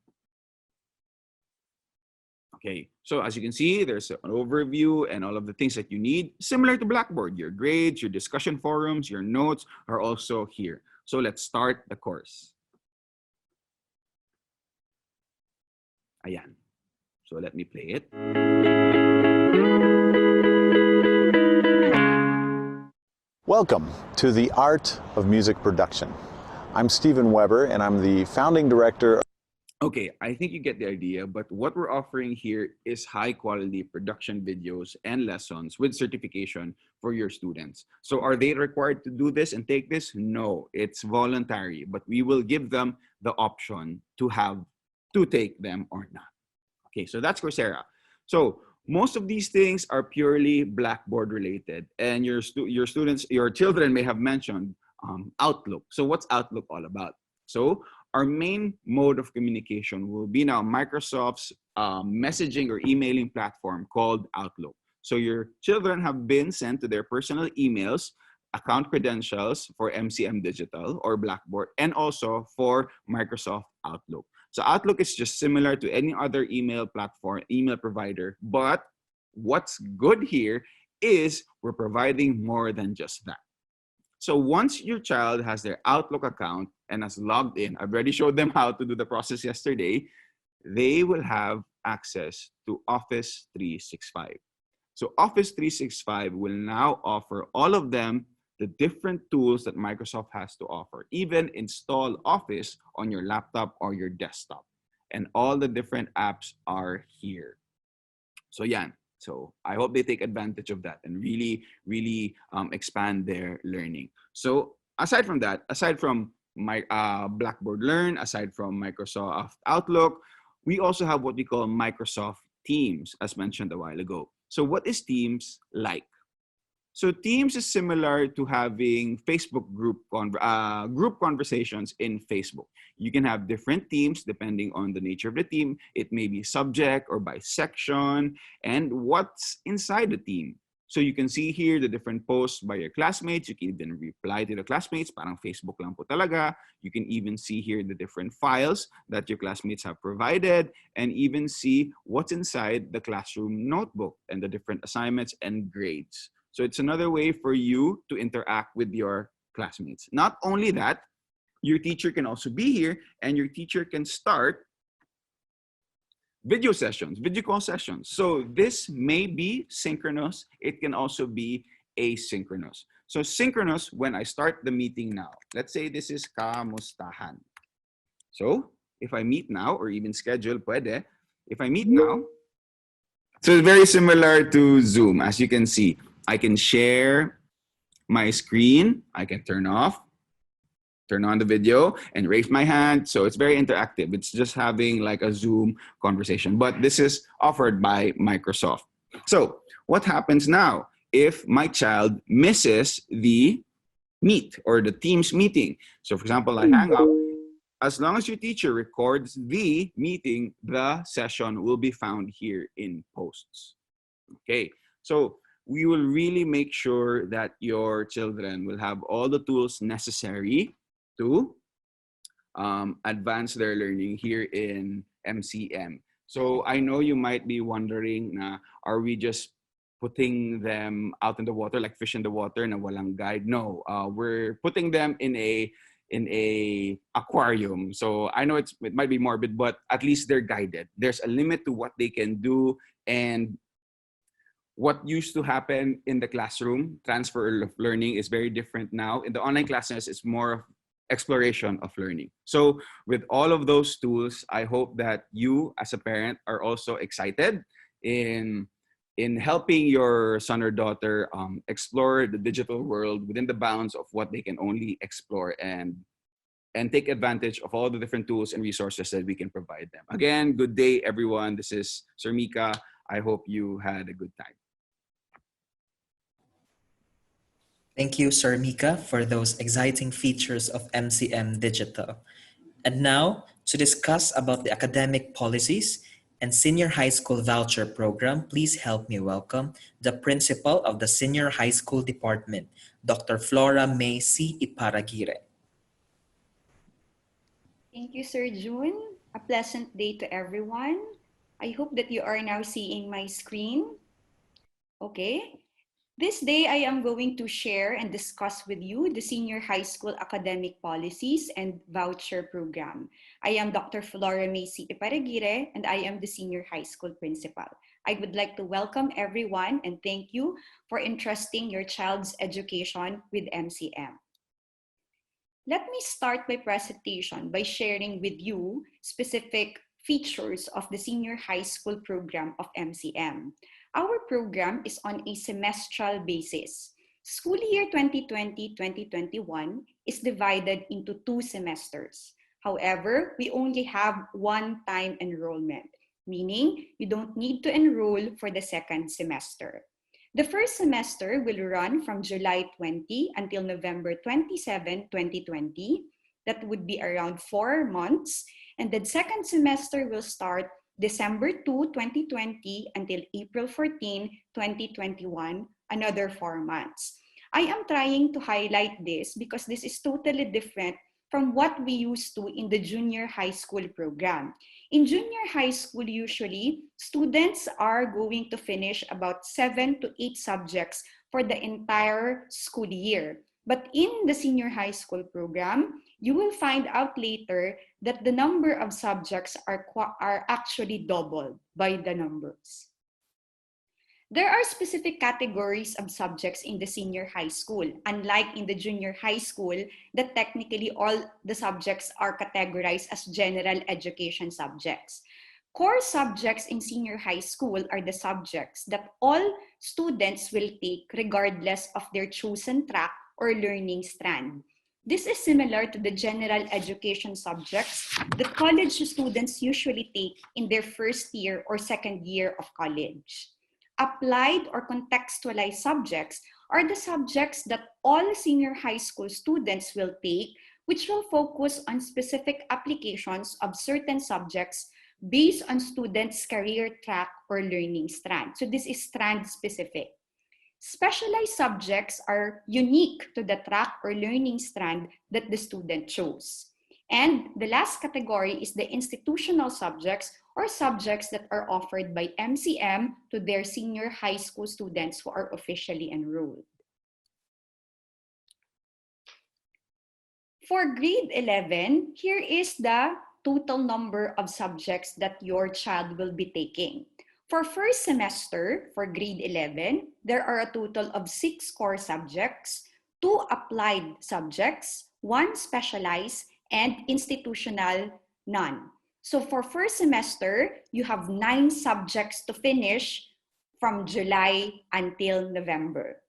Okay, so as you can see, there's an overview and all of the things that you need. Similar to Blackboard, your grades, your discussion forums, your notes are also here. So let's start the course. Ayan. So let me play it. Welcome to the Art of Music Production. I'm Stephen Weber, and I'm the founding director. Okay, I think you get the idea, but what we're offering here is high quality production videos and lessons with certification for your students. So are they required to do this and take this? No, it's voluntary, but we will give them the option to take them or not. Okay, so that's Coursera. So most of these things are purely Blackboard related, and your children may have mentioned Outlook. So what's Outlook all about? So our main mode of communication will be now Microsoft's messaging or emailing platform called Outlook. So your children have been sent to their personal emails, account credentials for MCM Digital or Blackboard, and also for Microsoft Outlook. So Outlook is just similar to any other email platform, email provider, but what's good here is we're providing more than just that. So once your child has their Outlook account and has logged in, I've already showed them how to do the process yesterday, they will have access to Office 365. So Office 365 will now offer all of them the different tools that Microsoft has to offer. Even install Office on your laptop or your desktop. And all the different apps are here. So yeah, so I hope they take advantage of that and really expand their learning. So aside from that, aside from my Blackboard Learn, aside from Microsoft Outlook, we also have what we call Microsoft Teams, as mentioned a while ago. So what is Teams like? So Teams is similar to having Facebook group conversations in Facebook. You can have different teams depending on the nature of the team. It may be subject or by section and what's inside the team. So you can see here the different posts by your classmates. You can even reply to the classmates. Parang Facebook lang po talaga. You can even see here the different files that your classmates have provided and even see what's inside the classroom notebook and the different assignments and grades. So it's another way for you to interact with your classmates. Not only that, your teacher can also be here and your teacher can start video sessions, video call sessions. So this may be synchronous. It can also be asynchronous. So synchronous, when I start the meeting now, let's say this is kamustahan. So if I meet now or even schedule, pwede. If I meet now, so it's very similar to Zoom, as you can see. I can share my screen. I can turn on the video and raise my hand. So it's very interactive. It's just having like a Zoom conversation, but this is offered by Microsoft. So what happens now if my child misses the meet or the Teams meeting? So for example, I hang up. As long as your teacher records the meeting, the session will be found here in posts. Okay, so we will really make sure that your children will have all the tools necessary to advance their learning here in MCM. So I know you might be wondering, are we just putting them out in the water like fish in the water na walang guide? No, we're putting them in a aquarium. So I know it might be morbid, but at least they're guided. There's a limit to what they can do, and what used to happen in the classroom, transfer of learning, is very different now. In the online classes, it's more of exploration of learning. So with all of those tools, I hope that you as a parent are also excited in helping your son or daughter explore the digital world within the bounds of what they can only explore, and take advantage of all the different tools and resources that we can provide them. Again, good day, everyone. This is Sir Mika. I hope you had a good time. Thank you, Sir Mika, for those exciting features of MCM Digital. And now, to discuss about the academic policies and senior high school voucher program, please help me welcome the principal of the Senior High School Department, Dr. Flora May C. Iparagire. Thank you, Sir June. A pleasant day to everyone. I hope that you are now seeing my screen. Okay. This day, I am going to share and discuss with you the senior high school academic policies and voucher program. I am Dr. Flora May Paragire, and I am the senior high school principal. I would like to welcome everyone and thank you for entrusting your child's education with MCM. Let me start my presentation by sharing with you specific features of the senior high school program of MCM. Our program is on a semestral basis. School year 2020-2021 is divided into 2 semesters. However, we only have one-time enrollment, meaning you don't need to enroll for the second semester. The first semester will run from July 20 until November 27, 2020. That would be around 4 months. And the second semester will start December 2, 2020 until April 14, 2021, another 4 months. I am trying to highlight this because this is totally different from what we used to in the junior high school program. In junior high school, usually, students are going to finish about 7 to 8 subjects for the entire school year. But in the senior high school program, you will find out later that the number of subjects are actually doubled by the numbers. There are specific categories of subjects in the senior high school, unlike in the junior high school, that technically all the subjects are categorized as general education subjects. Core subjects in senior high school are the subjects that all students will take regardless of their chosen track or learning strand. This is similar to the general education subjects that college students usually take in their first year or second year of college. Applied or contextualized subjects are the subjects that all senior high school students will take, which will focus on specific applications of certain subjects based on students' career track or learning strand. So this is strand specific. Specialized subjects are unique to the track or learning strand that the student chose. And the last category is the institutional subjects or subjects that are offered by MCM to their senior high school students who are officially enrolled. For grade 11, here is the total number of subjects that your child will be taking. For first semester, for grade 11, there are a total of 6 core subjects, 2 applied subjects, 1 specialized, and institutional, none. So for first semester, you have 9 subjects to finish from July until November.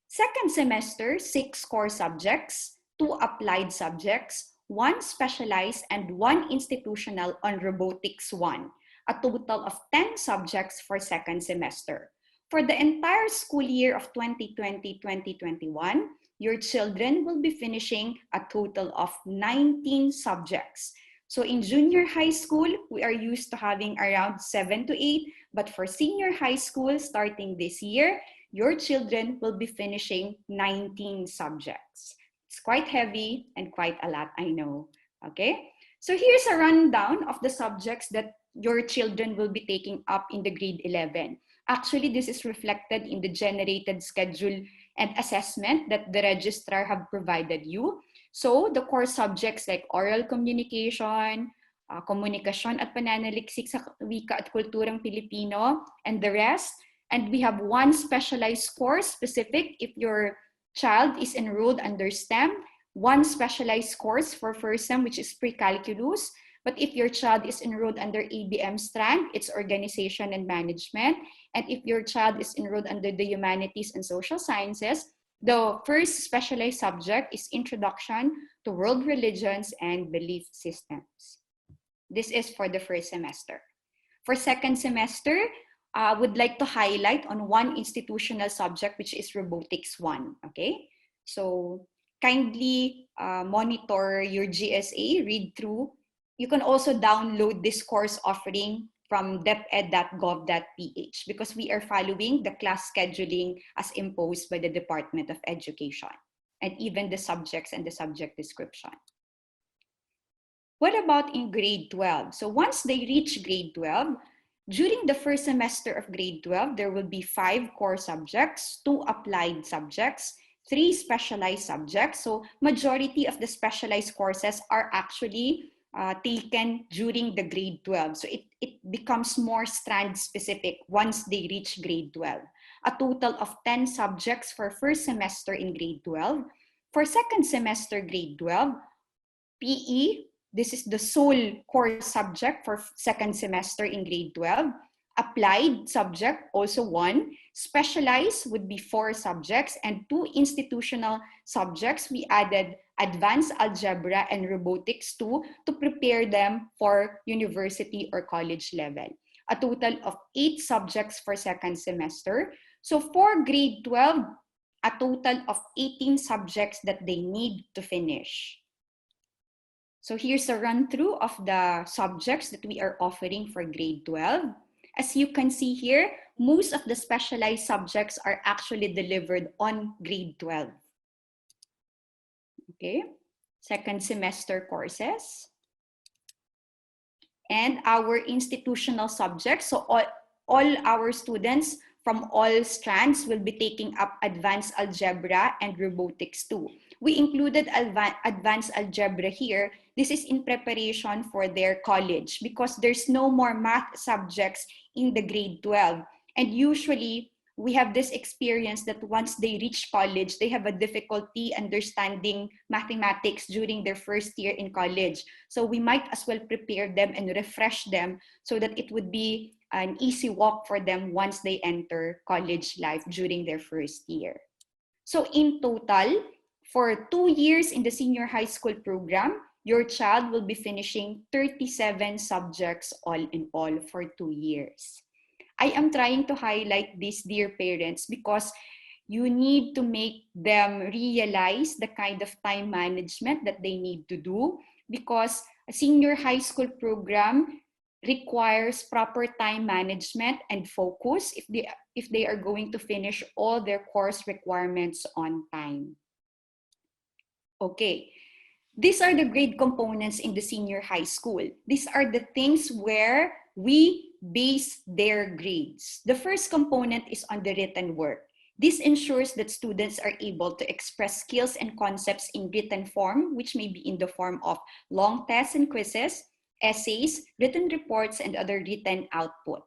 Second semester, 6 core subjects, 2 applied subjects, 1 specialized, and 1 institutional on robotics 1. A total of 10 subjects for second semester. For the entire school year of 2020-2021, your children will be finishing a total of 19 subjects. So in junior high school, we are used to having around 7 to 8, but for senior high school, starting this year, your children will be finishing 19 subjects. It's quite heavy and quite a lot, I know. Okay? So here's a rundown of the subjects that your children will be taking up in the grade 11. Actually, this is reflected in the generated schedule and assessment that the registrar have provided you. So the core subjects like oral communication, komunikasyon at pananaliksik sa wika at kulturang Pilipino, and the rest. And we have 1 specialized course specific if your child is enrolled under STEM, 1 specialized course for first STEM, which is pre-calculus. But if your child is enrolled under ABM strand, it's organization and management. And if your child is enrolled under the humanities and social sciences, the first specialized subject is Introduction to World Religions and Belief Systems. This is for the first semester. For second semester, I would like to highlight on 1 institutional subject, which is Robotics 1. Okay? So kindly monitor your GSA, read through. You can also download this course offering from deped.gov.ph because we are following the class scheduling as imposed by the Department of Education and even the subjects and the subject description. What about in grade 12? So once they reach grade 12, During the first semester of grade 12, there will be 5 core subjects, 2 applied subjects, 3 specialized subjects. So majority of the specialized courses are actually taken during the grade 12. So it becomes more strand specific once they reach grade 12. A total of 10 subjects for first semester in grade 12. For second semester grade 12, PE, this is the sole core subject for second semester in grade 12. Applied subject, also 1. Specialized would be 4 subjects, and 2 institutional subjects. We added advanced algebra and robotics too to prepare them for university or college level. A total of 8 subjects for second semester. So for grade 12, a total of 18 subjects that they need to finish. So here's a run through of the subjects that we are offering for grade 12. As you can see here, most of the specialized subjects are actually delivered on grade 12. Okay, second semester courses. And our institutional subjects, so all our students from all strands will be taking up advanced algebra and robotics too. We included advanced algebra here. This is in preparation for their college because there's no more math subjects in the grade 12. And usually we have this experience that once they reach college, they have a difficulty understanding mathematics during their first year in college. So we might as well prepare them and refresh them so that it would be an easy walk for them once they enter college life during their first year. So in total, for 2 years in the senior high school program, your child will be finishing 37 subjects all in all for 2 years. I am trying to highlight this, dear parents, because you need to make them realize the kind of time management that they need to do, because a senior high school program requires proper time management and focus if they are going to finish all their course requirements on time. Okay, these are the grade components in the senior high school. These are the things where we base their grades. The first component is on the written work. This ensures that students are able to express skills and concepts in written form, which may be in the form of long tests and quizzes, essays, written reports, and other written output.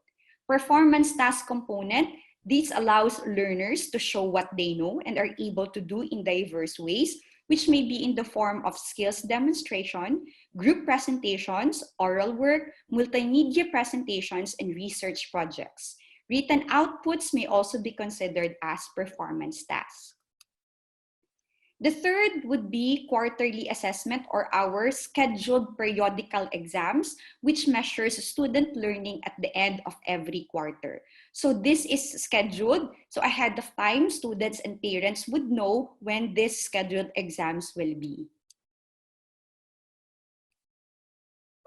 Performance task component, this allows learners to show what they know and are able to do in diverse ways, which may be in the form of skills demonstration, group presentations, oral work, multimedia presentations, and research projects. Written outputs may also be considered as performance tasks. The third would be quarterly assessment, or our scheduled periodical exams, which measures student learning at the end of every quarter. So this is scheduled, so ahead of time, students and parents would know when these scheduled exams will be.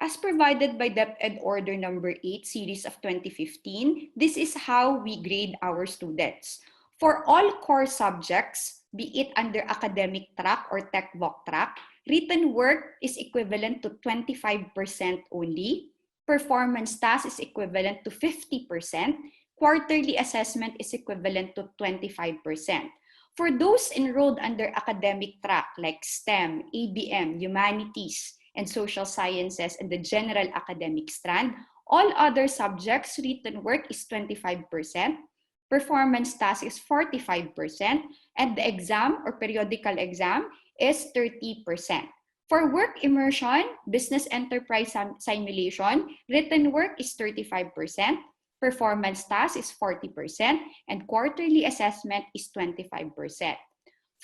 As provided by DepEd Order Number 8, Series of 2015, this is how we grade our students. For all core subjects, be it under academic track or TechVoc track, written work is equivalent to 25% only. Performance task is equivalent to 50%. Quarterly assessment is equivalent to 25%. For those enrolled under academic track like STEM, ABM, Humanities, and Social Sciences, and the general academic strand, all other subjects, written work is 25%. Performance task is 45%, and the exam or periodical exam is 30%. For work immersion, business enterprise simulation, written work is 35%, performance task is 40%, and quarterly assessment is 25%.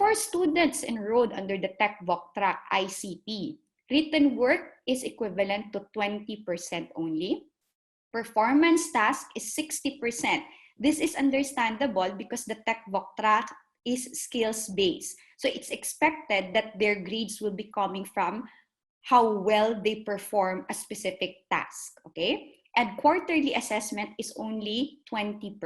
For students enrolled under the TechVoc track ICT, written work is equivalent to 20% only. Performance task is 60%. This is understandable because the TechVoc track is skills-based. So it's expected that their grades will be coming from how well they perform a specific task, okay? And quarterly assessment is only 20%.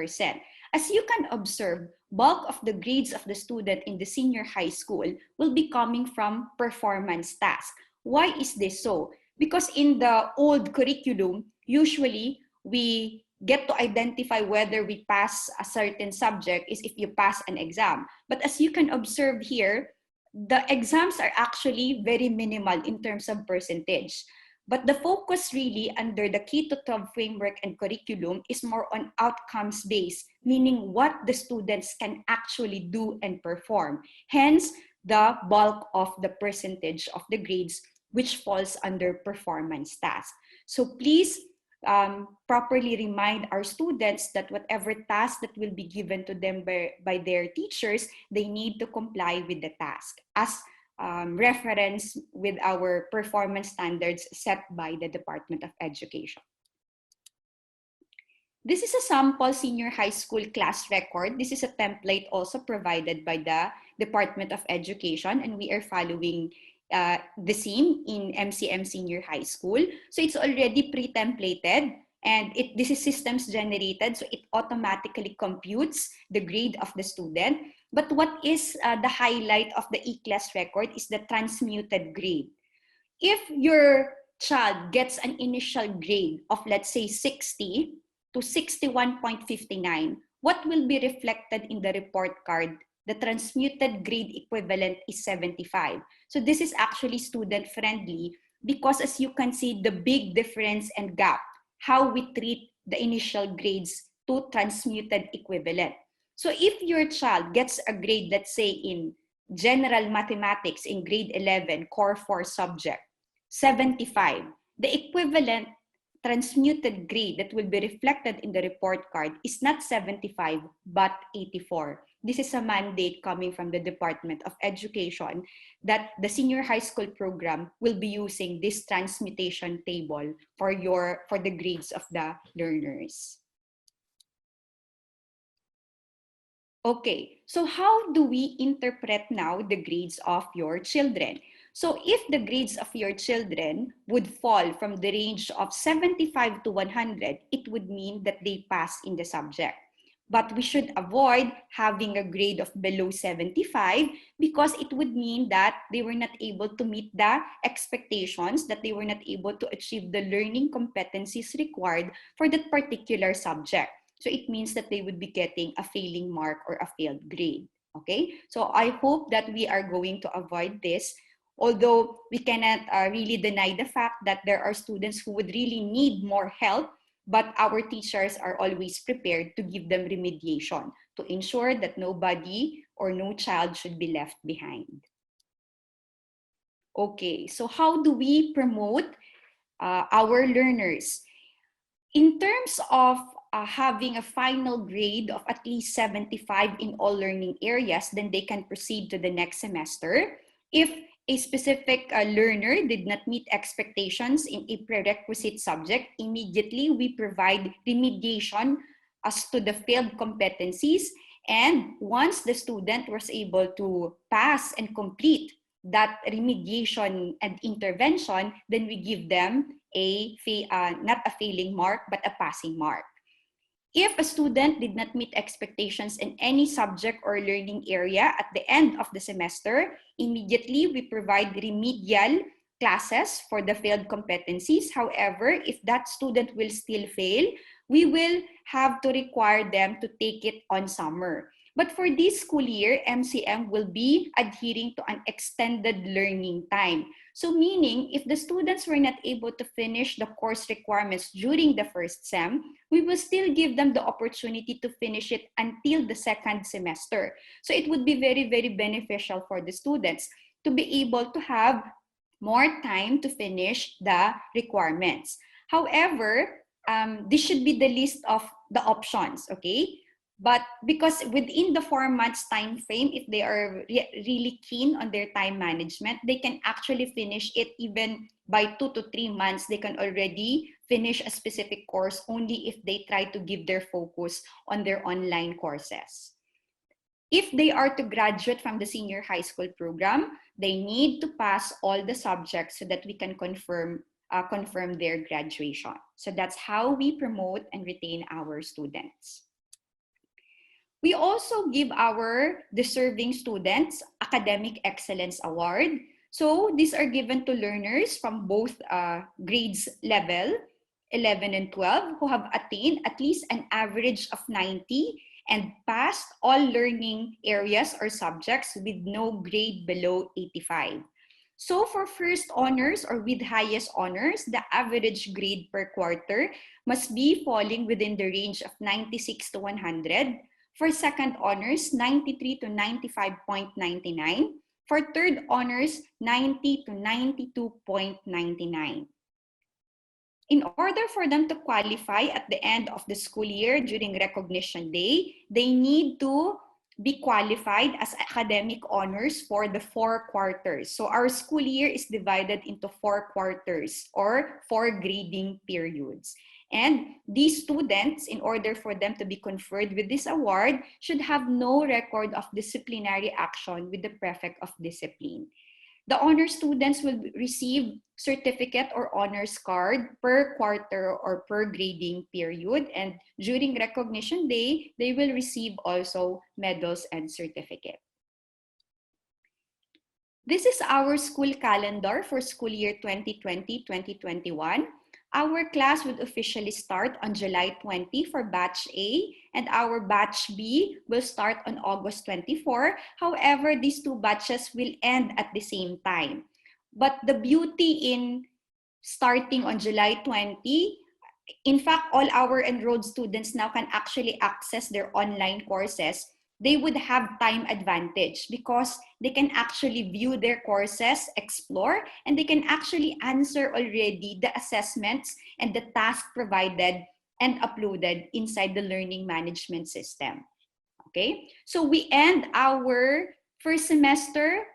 As you can observe, bulk of the grades of the student in the senior high school will be coming from performance tasks. Why is this so? Because in the old curriculum, usually we get to identify whether we pass a certain subject is if you pass an exam. But as you can observe here, the exams are actually very minimal in terms of percentage. But the focus really under the K-12 framework and curriculum is more on outcomes based, meaning what the students can actually do and perform. Hence, the bulk of the percentage of the grades which falls under performance task. So please properly remind our students that whatever task that will be given to them by their teachers, they need to comply with the task as reference with our performance standards set by the Department of Education. This is a sample senior high school class record. This is a template also provided by the Department of Education, and we are following the same in MCM Senior High School. So it's already pre-templated, and this is systems generated, so it automatically computes the grade of the student. But what is the highlight of the e-class record is the transmuted grade. If your child gets an initial grade of, let's say, 60 to 61.59, what will be reflected in the report card? The transmuted grade equivalent is 75. So this is actually student friendly because, as you can see, the big difference and gap, how we treat the initial grades to transmuted equivalent. So if your child gets a grade, let's say in general mathematics in grade 11, core 4 subject, 75, the equivalent transmuted grade that will be reflected in the report card is not 75, but 84. This is a mandate coming from the Department of Education that the senior high school program will be using this transmutation table for the grades of the learners. Okay, so how do we interpret now the grades of your children? So if the grades of your children would fall from the range of 75 to 100, it would mean that they pass in the subject. But we should avoid having a grade of below 75 because it would mean that they were not able to meet the expectations, that they were not able to achieve the learning competencies required for that particular subject. So it means that they would be getting a failing mark or a failed grade. Okay, so I hope that we are going to avoid this. Although we cannot really deny the fact that there are students who would really need more help, but our teachers are always prepared to give them remediation to ensure that nobody or no child should be left behind. Okay, so how do we promote our learners? In terms of having a final grade of at least 75 in all learning areas, then they can proceed to the next semester. If a specific learner did not meet expectations in a prerequisite subject, immediately we provide remediation as to the failed competencies. And once the student was able to pass and complete that remediation and intervention, then we give them not a failing mark, but a passing mark. If a student did not meet expectations in any subject or learning area at the end of the semester, immediately we provide remedial classes for the failed competencies. However, if that student will still fail, we will have to require them to take it on summer. But for this school year, MCM will be adhering to an extended learning time. So meaning, if the students were not able to finish the course requirements during the first sem, we will still give them the opportunity to finish it until the second semester. So it would be very, very beneficial for the students to be able to have more time to finish the requirements. However, this should be the list of the options, okay? But because within the 4 months time frame, if they are really keen on their time management, they can actually finish it even by 2 to 3 months. They can already finish a specific course only if they try to give their focus on their online courses. If they are to graduate from the senior high school program, they need to pass all the subjects so that we can confirm their graduation. So that's how we promote and retain our students. We also give our deserving students Academic Excellence Award. So these are given to learners from both grades level. 11, and 12 who have attained at least an average of 90 and passed all learning areas or subjects with no grade below 85. So for first honors or with highest honors, the average grade per quarter must be falling within the range of 96 to 100. For second honors, 93 to 95.99. For third honors, 90 to 92.99. In order for them to qualify at the end of the school year during recognition day, they need to be qualified as academic honors for the 4 quarters. So our school year is divided into 4 quarters or 4 grading periods. And these students, in order for them to be conferred with this award, should have no record of disciplinary action with the prefect of discipline. The honor students will receive certificate or honors card per quarter or per grading period. And during recognition day, they will receive also medals and certificate. This is our school calendar for school year 2020-2021. Our class would officially start on July 20 for batch A, and our batch B will start on August 24. However, these 2 batches will end at the same time. But the beauty in starting on July 20, in fact, all our enrolled students now can actually access their online courses. They would have time advantage because they can actually view their courses, explore, and they can actually answer already the assessments and the tasks provided and uploaded inside the learning management system. Okay, so we end our first semester.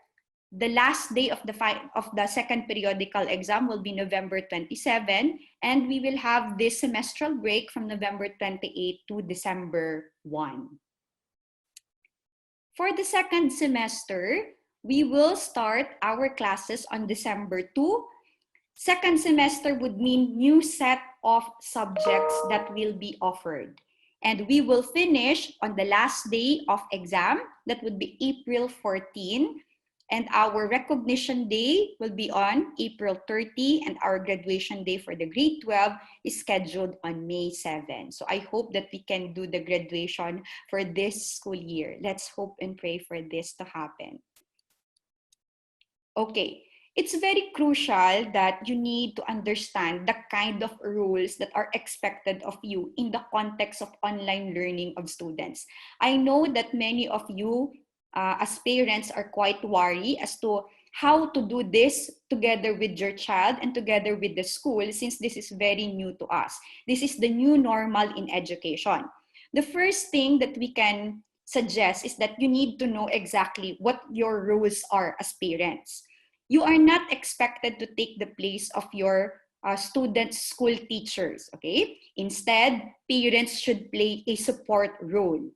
The last day of the second periodical exam will be November 27, and we will have this semestral break from November 28 to December 1. For the second semester, we will start our classes on December 2. Second semester would mean new set of subjects that will be offered. And we will finish on the last day of exam, that would be April 14. And our recognition day will be on April 30, and our graduation day for the grade 12 is scheduled on May 7. So I hope that we can do the graduation for this school year. Let's hope and pray for this to happen. Okay, it's very crucial that you need to understand the kind of rules that are expected of you in the context of online learning of students. I know that many of you as parents are quite worried as to how to do this together with your child and together with the school, since this is very new to us. This is the new normal in education. The first thing that we can suggest is that you need to know exactly what your rules are as parents. You are not expected to take the place of your students' school teachers, okay? Instead, parents should play a support role.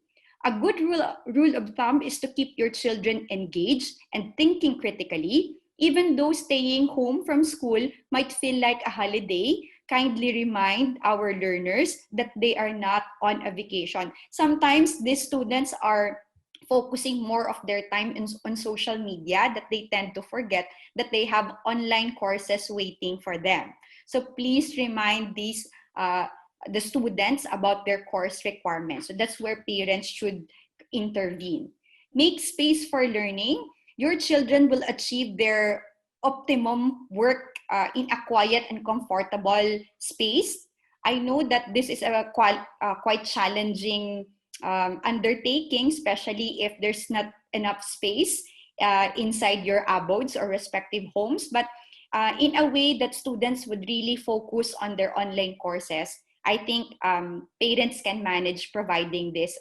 A good rule of thumb is to keep your children engaged and thinking critically. Even though staying home from school might feel like a holiday, kindly remind our learners that they are not on a vacation. Sometimes these students are focusing more of their time on social media that they tend to forget that they have online courses waiting for them. So please remind these the students about their course requirements. So that's where parents should intervene. Make space for learning. Your children will achieve their optimum work in a quiet and comfortable space. I know that this is a quite challenging undertaking, especially if there's not enough space inside your abodes or respective homes, but in a way that students would really focus on their online courses. I think parents can manage providing this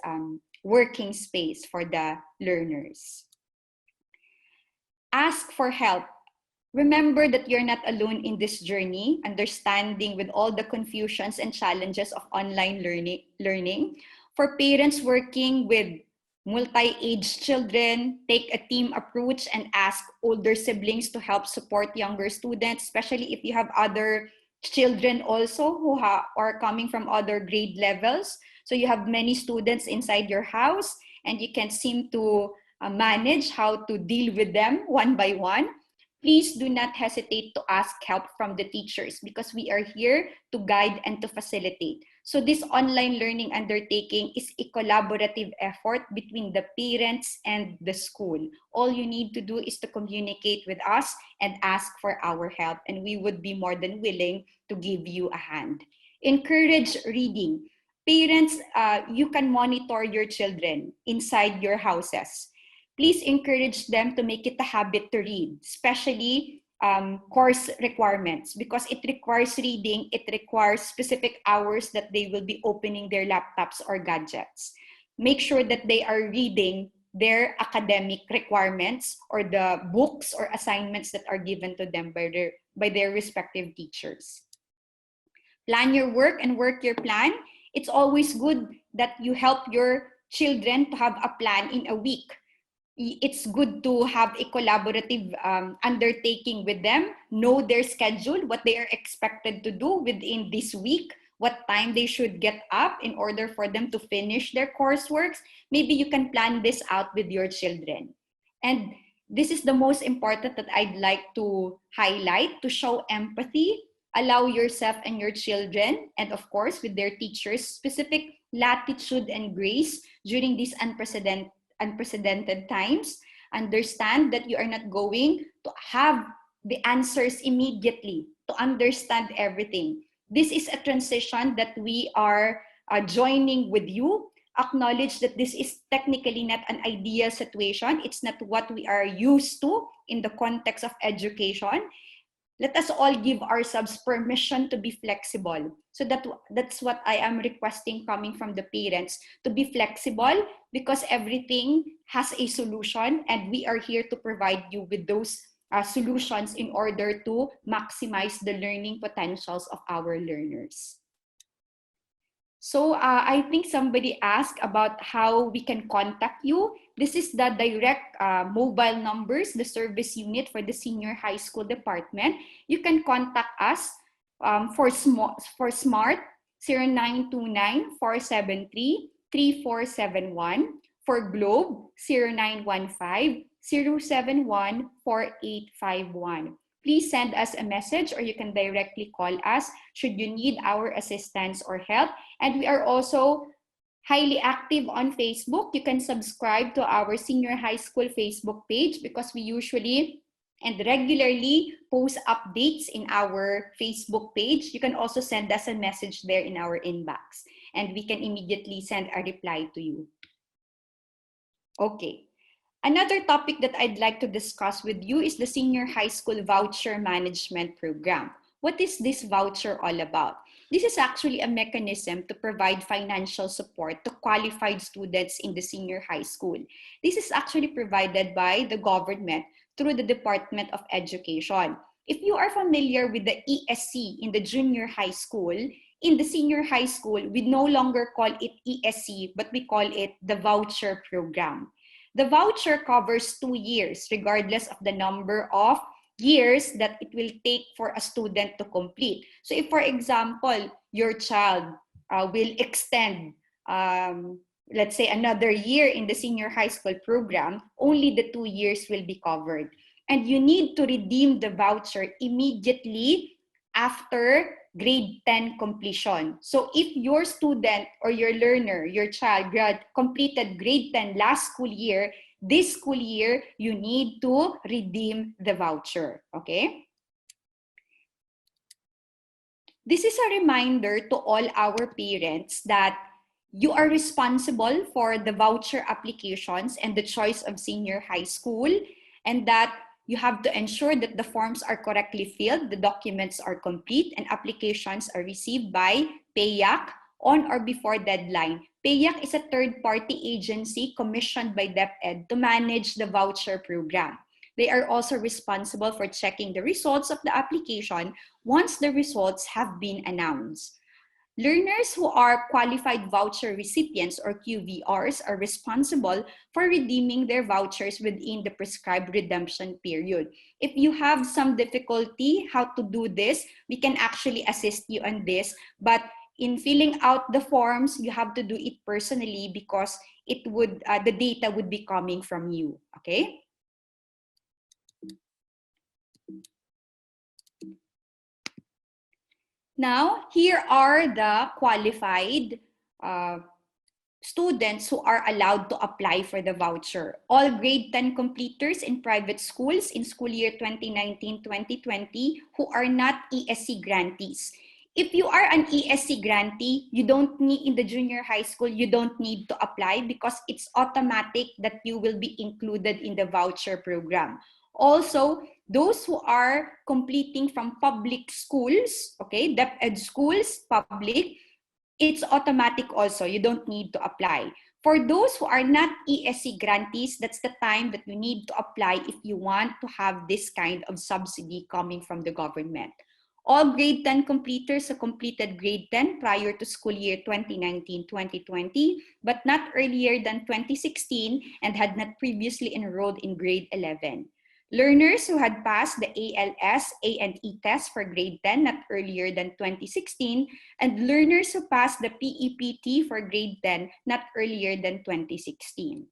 working space for the learners. Ask for help. Remember that you're not alone in this journey, understanding with all the confusions and challenges of online learning. For parents working with multi-age children, take a team approach and ask older siblings to help support younger students, especially if you have other children also who are coming from other grade levels. So you have many students inside your house and you can seem to manage how to deal with them one by one. please do not hesitate to ask help from the teachers because we are here to guide and to facilitate. So this online learning undertaking is a collaborative effort between the parents and the school. All you need to do is to communicate with us and ask for our help, and we would be more than willing to give you a hand. Encourage reading. Parents, you can monitor your children inside your houses. Please encourage them to make it a habit to read, especially course requirements, because it requires reading, it requires specific hours that they will be opening their laptops or gadgets. Make sure that they are reading their academic requirements or the books or assignments that are given to them by their respective teachers. Plan your work and work your plan. It's always good that you help your children to have a plan in a week. It's good to have a collaborative undertaking with them, know their schedule, what they are expected to do within this week, what time they should get up in order for them to finish their courseworks. Maybe you can plan this out with your children. And this is the most important that I'd like to highlight: to show empathy, allow yourself and your children, and of course with their teachers, specific latitude and grace during these unprecedented times. Understand that you are not going to have the answers immediately, to understand everything. This is a transition that we are joining with you. Acknowledge that this is technically not an ideal situation. It's not what we are used to in the context of education. Let us all give ourselves permission to be flexible. So that's what I am requesting coming from the parents, to be flexible, because everything has a solution and we are here to provide you with those solutions in order to maximize the learning potentials of our learners. So I think somebody asked about how we can contact you. This is the direct mobile numbers, the service unit for the senior high school department. You can contact us for SMART 0929-473-3471, for Globe 0915-071-4851. Please send us a message or you can directly call us should you need our assistance or help. And we are also highly active on Facebook. You can subscribe to our senior high school Facebook page because we usually and regularly post updates in our Facebook page. You can also send us a message there in our inbox and we can immediately send a reply to you. Okay. Another topic that I'd like to discuss with you is the Senior High School Voucher Management Program. What is this voucher all about? This is actually a mechanism to provide financial support to qualified students in the senior high school. This is actually provided by the government through the Department of Education. If you are familiar with the ESC in the junior high school, in the senior high school, we no longer call it ESC, but we call it the voucher program. The voucher covers 2 years, regardless of the number of years that it will take for a student to complete. So if, for example, your child will extend, let's say, another year in the senior high school program, only the 2 years will be covered. And you need to redeem the voucher immediately after grade 10 completion. So if your student or your learner, your child completed grade 10 last school year, this school year, you need to redeem the voucher, okay? This is a reminder to all our parents that you are responsible for the voucher applications and the choice of senior high school, and that you have to ensure that the forms are correctly filled, the documents are complete, and applications are received by PAYAC on or before deadline. PAYAC is a third-party agency commissioned by DepEd to manage the voucher program. They are also responsible for checking the results of the application once the results have been announced. Learners who are qualified voucher recipients or QVRs are responsible for redeeming their vouchers within the prescribed redemption period. If you have some difficulty how to do this, we can actually assist you on this. But in filling out the forms, you have to do it personally because it would the data would be coming from you. Okay. Now, here are the qualified students who are allowed to apply for the voucher. All grade 10 completers in private schools in school year 2019-2020 who are not ESC grantees. If you are an ESC grantee, you don't need, in the junior high school, you don't need to apply because it's automatic that you will be included in the voucher program. Also, those who are completing from public schools, okay, DepEd schools, public, it's automatic also. You don't need to apply. For those who are not ESC grantees, that's the time that you need to apply if you want to have this kind of subsidy coming from the government. All grade 10 completers who completed grade 10 prior to school year 2019-2020, but not earlier than 2016 and had not previously enrolled in grade 11. Learners who had passed the ALS, A&E test for grade 10 not earlier than 2016, and learners who passed the PEPT for grade 10 not earlier than 2016.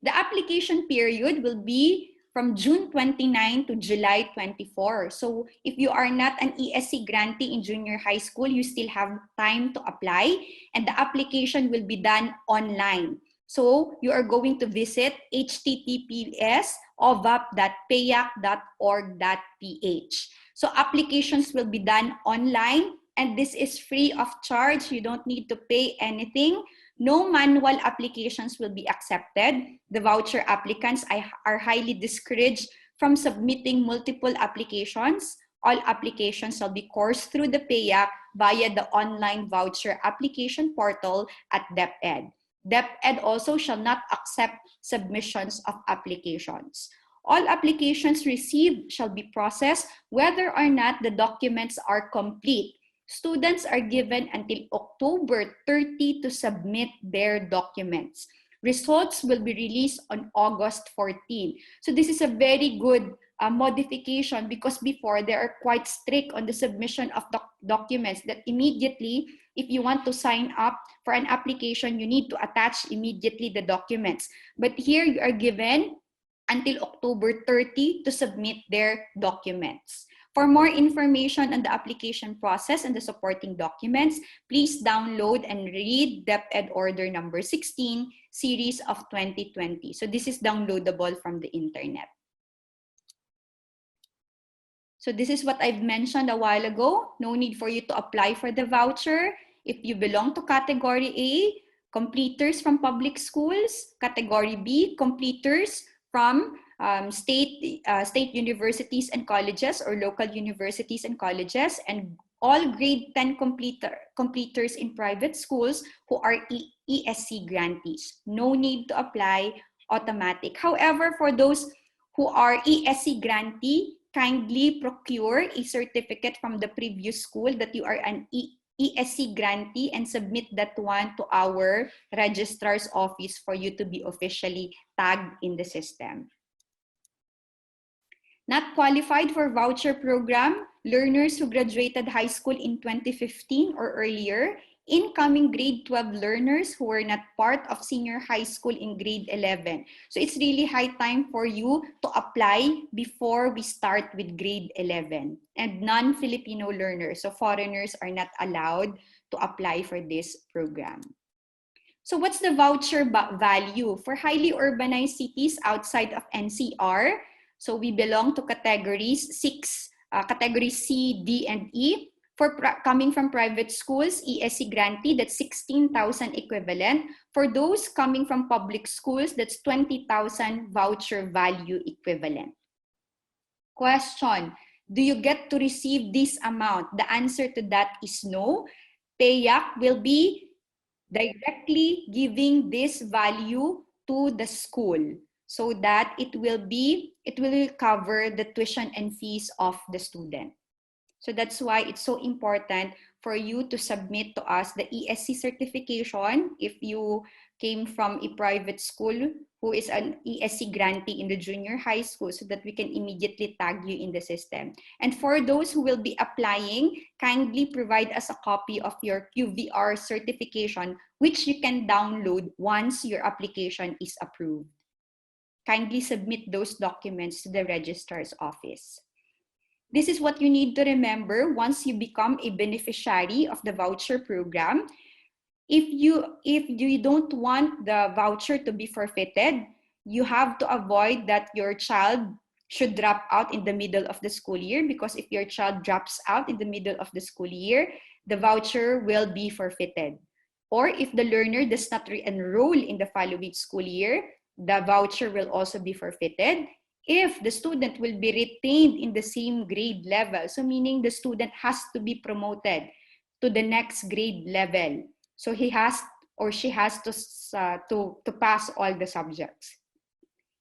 The application period will be from June 29 to July 24. So if you are not an ESC grantee in junior high school, you still have time to apply, and the application will be done online. So you are going to visit https://ovap.payac.org.ph. So applications will be done online, and this is free of charge. You don't need to pay anything. No manual applications will be accepted. The voucher applicants are highly discouraged from submitting multiple applications. All applications shall be coursed through the PAYAC via the online voucher application portal at DepEd. DepEd also shall not accept submissions of applications. All applications received shall be processed whether or not the documents are complete. Students are given until October 30 to submit their documents. Results will be released on August 14. So this is a very good modification, because before they are quite strict on the submission of documents, that immediately, if you want to sign up for an application, you need to attach immediately the documents. But here you are given until October 30 to submit their documents. For more information on the application process and the supporting documents, please download and read DepEd Order Number 16, Series of 2020. So this is downloadable from the internet. So this is what I've mentioned a while ago. No need for you to apply for the voucher. If you belong to Category A, completers from public schools. Category B, completers from state universities and colleges, or local universities and colleges, and all grade 10 completers in private schools who are ESC grantees. No need to apply, automatic. However, for those who are ESC grantee, kindly procure a certificate from the previous school that you are an ESC grantee and submit that one to our registrar's office for you to be officially tagged in the system. Not qualified for voucher program, learners who graduated high school in 2015 or earlier, incoming grade 12 learners who were not part of senior high school in grade 11. So it's really high time for you to apply before we start with grade 11. And non-Filipino learners, so foreigners, are not allowed to apply for this program. So what's the voucher value? For highly urbanized cities outside of NCR, so we belong to categories 6, categories C, D, and E. For coming from private schools, ESC grantee, that's 16,000 equivalent. For those coming from public schools, that's 20,000 voucher value equivalent. Question: do you get to receive this amount? The answer to that is no. PAYAC will be directly giving this value to the school, so that it will cover the tuition and fees of the student. So that's why it's so important for you to submit to us the ESC certification if you came from a private school who is an ESC grantee in the junior high school, so that we can immediately tag you in the system. And for those who will be applying, kindly provide us a copy of your QVR certification, which you can download once your application is approved. Kindly submit those documents to the registrar's office. This is what you need to remember once you become a beneficiary of the voucher program. If you don't want the voucher to be forfeited, you have to avoid that your child should drop out in the middle of the school year, because if your child drops out in the middle of the school year, the voucher will be forfeited. Or if the learner does not re-enroll in the following school year, the voucher will also be forfeited. If the student will be retained in the same grade level, so meaning the student has to be promoted to the next grade level, so he has or she has to pass all the subjects.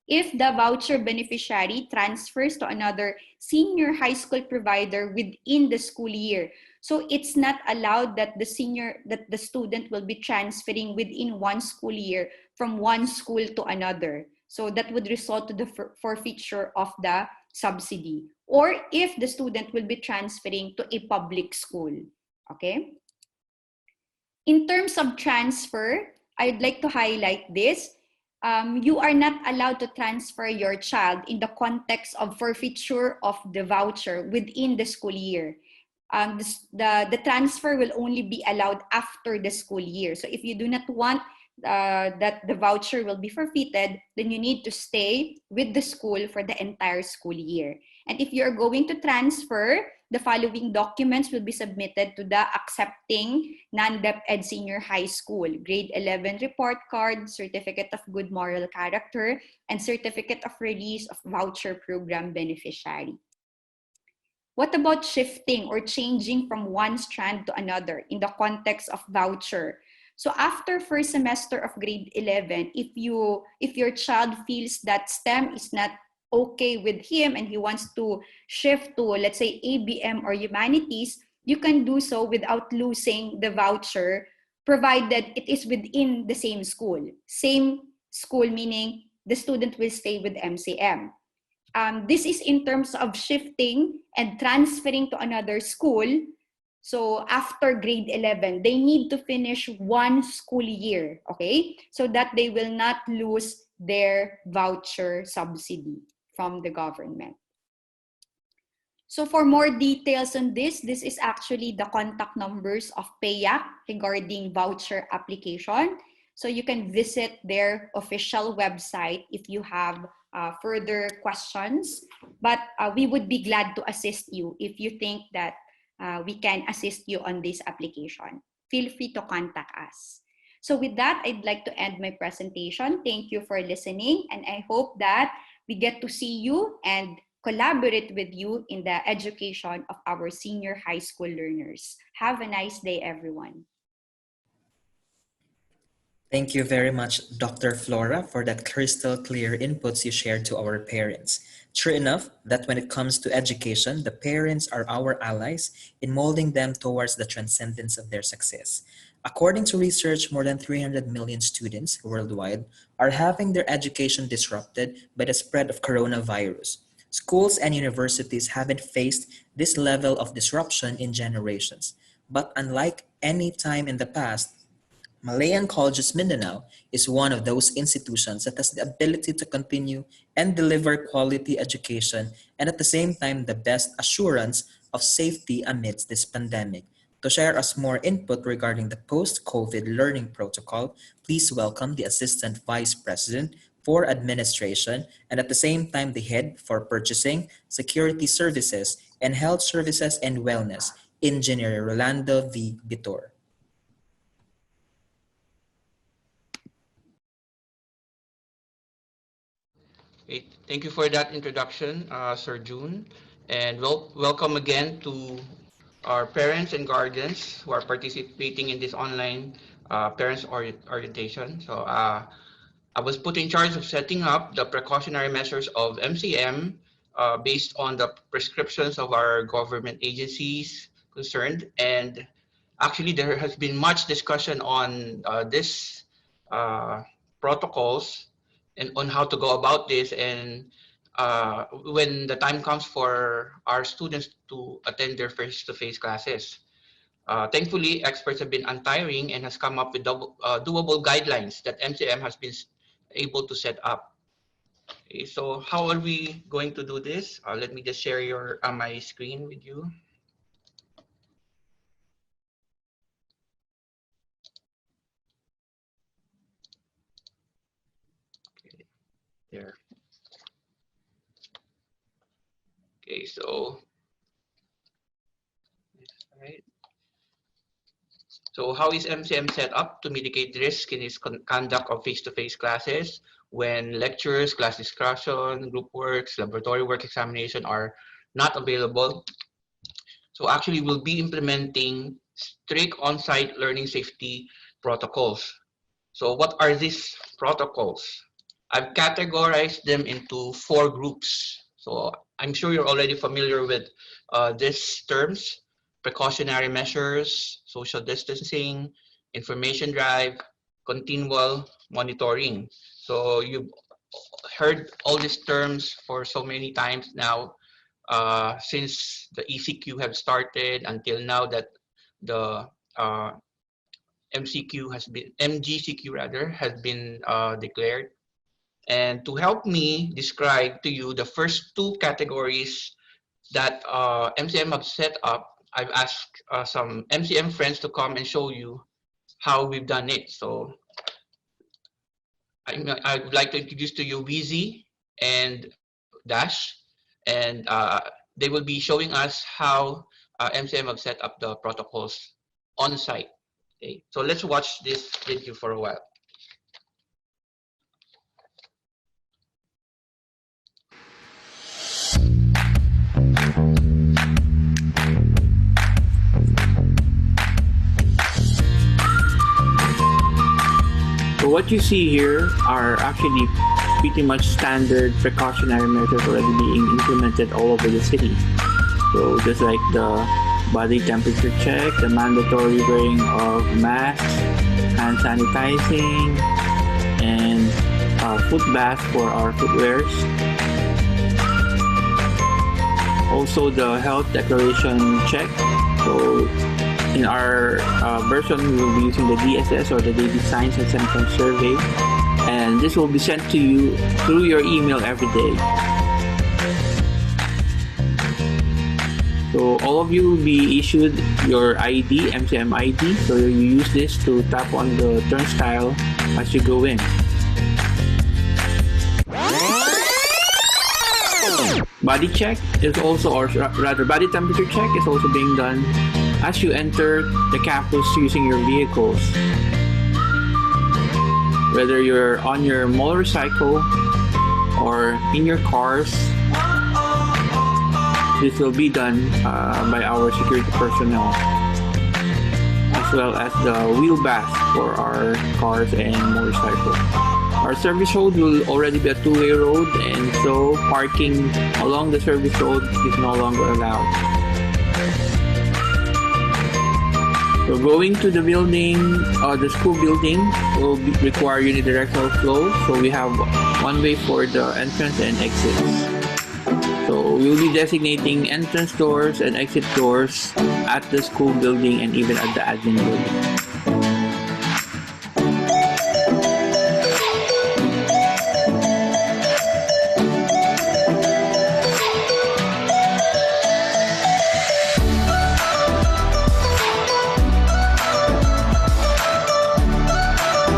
If the voucher beneficiary transfers to another senior high school provider within the school year, so it's not allowed that the student will be transferring within one school year from one school to another. So that would result to the forfeiture of the subsidy. Or if the student will be transferring to a public school, okay? In terms of transfer, I'd like to highlight this. You are not allowed to transfer your child in the context of forfeiture of the voucher within the school year. The transfer will only be allowed after the school year. So if you do not want that the voucher will be forfeited, then you need to stay with the school for the entire school year. And if you're going to transfer, the following documents will be submitted to the accepting non-DepEd senior high school: grade 11 report card, certificate of good moral character, and certificate of release of voucher program beneficiary. What about shifting or changing from one strand to another in the context of voucher? So after first semester of grade 11, if your child feels that STEM is not okay with him and he wants to shift to, let's say, ABM or humanities, you can do so without losing the voucher, provided it is within the same school. Same school meaning the student will stay with MCM. This is in terms of shifting and transferring to another school. So after grade 11, they need to finish one school year, okay? So that they will not lose their voucher subsidy from the government. So for more details on this is actually the contact numbers of PAYAC regarding voucher application. So you can visit their official website if you have further questions. But we would be glad to assist you if you think that we can assist you on this application. Feel free to contact us. So with that, I'd like to end my presentation. Thank you for listening, and I hope that we get to see you and collaborate with you in the education of our senior high school learners. Have a nice day, everyone. Thank you very much, Dr. Flora, for that crystal clear inputs you shared to our parents. True enough that when it comes to education, the parents are our allies in molding them towards the transcendence of their success. According to research, more than 300 million students worldwide are having their education disrupted by the spread of coronavirus. Schools and universities haven't faced this level of disruption in generations. But unlike any time in the past, Malayan Colleges Mindanao is one of those institutions that has the ability to continue and deliver quality education and at the same time the best assurance of safety amidst this pandemic. To share us more input regarding the post-COVID learning protocol, please welcome the Assistant Vice President for Administration and at the same time the Head for Purchasing, Security Services, and Health Services and Wellness, Engineer Rolando V. Bitor. Great. Thank you for that introduction, Sir June. And welcome again to our parents and guardians who are participating in this online parents orientation. So I was put in charge of setting up the precautionary measures of MCM based on the prescriptions of our government agencies concerned. And actually, there has been much discussion on this protocols and on how to go about this. And when the time comes for our students to attend their face-to-face classes. Thankfully, experts have been untiring and has come up with doable guidelines that MCM has been able to set up. Okay, so how are we going to do this? Let me just share my screen with you. Okay, there. Okay, so right. So how is MCM set up to mitigate risk in its conduct of face-to-face classes when lectures, class discussion, group works, laboratory work examination are not available? So actually we'll be implementing strict on-site learning safety protocols. So what are these protocols? I've categorized them into 4 groups. So I'm sure you're already familiar with these terms: precautionary measures, social distancing, information drive, continual monitoring. So you've heard all these terms for so many times now, since the ECQ have started until now that the MGCQ rather, has been declared. And to help me describe to you the first 2 categories that MCM have set up, I've asked some MCM friends to come and show you how we've done it. So I would like to introduce to you Weezy and Dash, and they will be showing us how MCM have set up the protocols on site. Okay, so let's watch this video for a while. So what you see here are actually pretty much standard precautionary measures already being implemented all over the city. So just like the body temperature check, the mandatory wearing of masks, hand sanitizing, and foot bath for our footwears. Also the health declaration check. So in our version, we will be using the DSS, or the Daily Signs and Symptoms Survey, and this will be sent to you through your email every day. So all of you will be issued your ID, MCM ID, so you use this to tap on the turnstile as you go in. Body check is also, or rather body temperature check is also being done as you enter the campus using your vehicles. Whether you're on your motorcycle or in your cars, this will be done by our security personnel, as well as the wheel bath for our cars and motorcycles. Our service road will already be a 2-way road, and so parking along the service road is no longer allowed. So going to the building, the school building, will require unidirectional flow. So we have one way for the entrance and exits. So we'll be designating entrance doors and exit doors at the school building and even at the admin building.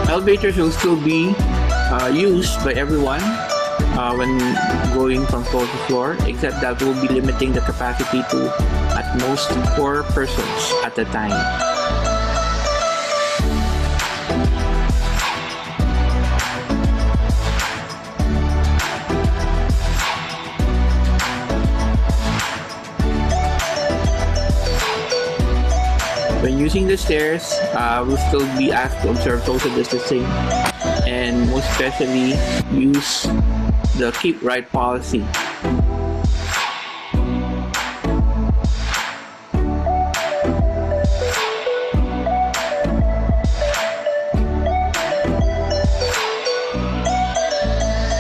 Elevators will still be used by everyone when going from floor to floor, except that we'll be limiting the capacity to at most 4 persons at a time. When using the stairs, we'll still be asked to observe social distancing, and most especially use the keep right policy.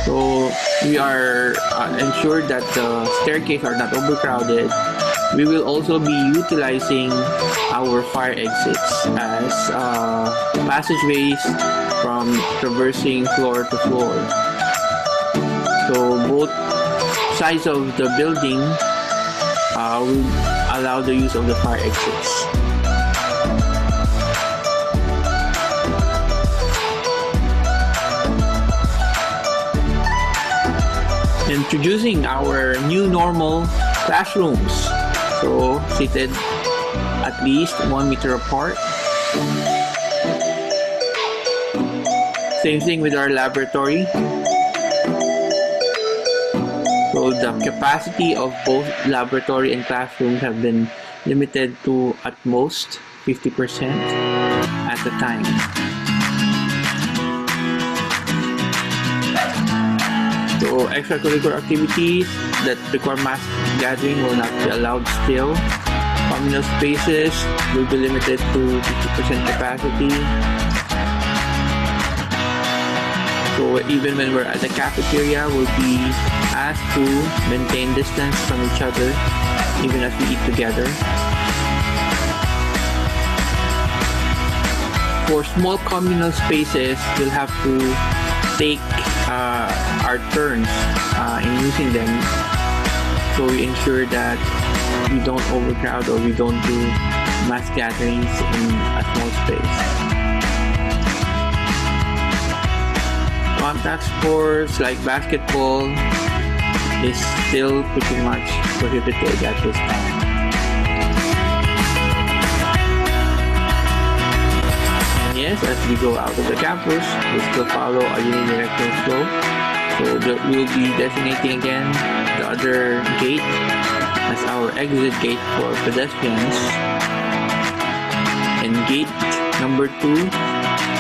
So we are ensured that the staircase are not overcrowded. We will also be utilizing our fire exits as passageways from traversing floor to floor. So both sides of the building will allow the use of the fire exits. Introducing our new normal classrooms. So seated at least 1 meter apart. Same thing with our laboratory. So the capacity of both laboratory and classrooms have been limited to at most 50% at a time. So extracurricular activities that require mass gathering will not be allowed still. Communal spaces will be limited to 50% capacity. So even when we're at the cafeteria, we'll be asked to maintain distance from each other, even as we eat together. For small communal spaces, we'll have to take our turns in using them, so we ensure that we don't overcrowd or we don't do mass gatherings in a small space. Contact sports like basketball is still pretty much prohibited at this time. And yes, as we go out of the campus, we still follow a unidirectional flow. So we'll be designating again the other gate as our exit gate for pedestrians and gate number 2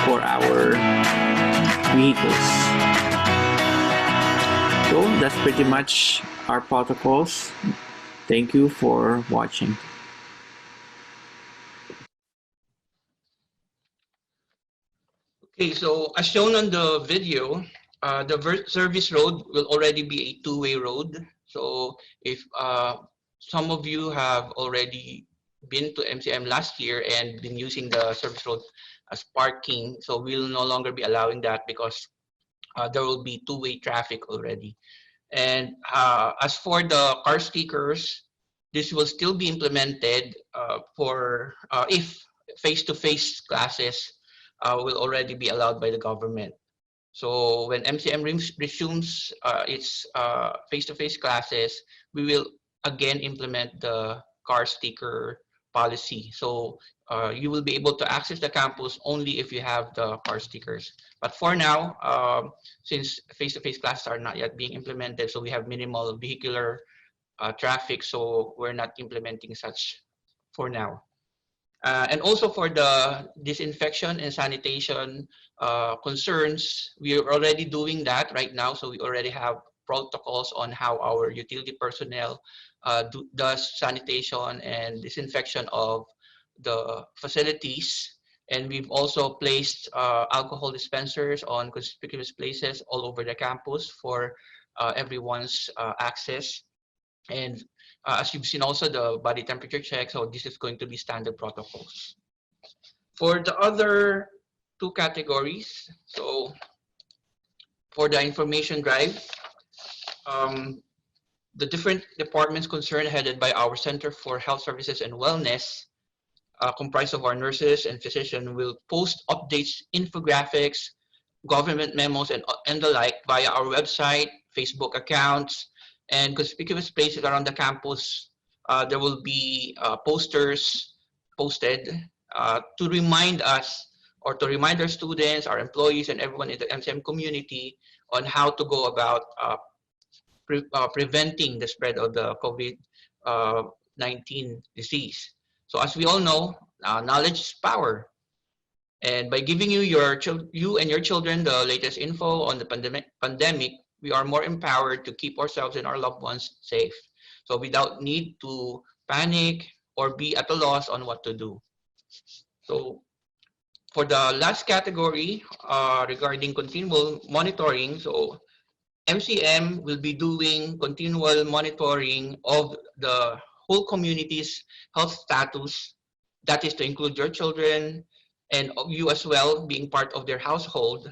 for our vehicles. So that's pretty much our protocols. Thank you for watching. Okay, so as shown on the video, the service road will already be a two-way road. So if some of you have already been to MCM last year and been using the service road as parking, so we'll no longer be allowing that because there will be two-way traffic already. And as for the car stickers, this will still be implemented for if face-to-face classes will already be allowed by the government. So when MCM resumes its face-to-face classes, we will again implement the car sticker policy. So you will be able to access the campus only if you have the car stickers. But for now, since face-to-face classes are not yet being implemented, so we have minimal vehicular traffic, so we're not implementing such for now. And also for the disinfection and sanitation concerns, we are already doing that right now. So we already have protocols on how our utility personnel does sanitation and disinfection of the facilities. And we've also placed alcohol dispensers on conspicuous places all over the campus for everyone's access. And as you've seen also the body temperature check, so this is going to be standard protocols. For the other two categories, so for the information drive, the different departments concerned headed by our Center for Health Services and Wellness, comprised of our nurses and physicians, will post updates, infographics, government memos, and the like via our website, Facebook accounts, and conspicuous places around the campus. There will be posters posted to remind us or to remind our students, our employees, and everyone in the MCM community on how to go about preventing the spread of the COVID-19 disease. So as we all know, knowledge is power. And by giving you and your children the latest info on the pandemic, we are more empowered to keep ourselves and our loved ones safe. So without need to panic or be at a loss on what to do. So for the last category regarding continual monitoring, so MCM will be doing continual monitoring of the whole community's health status. That is to include your children and you as well being part of their household.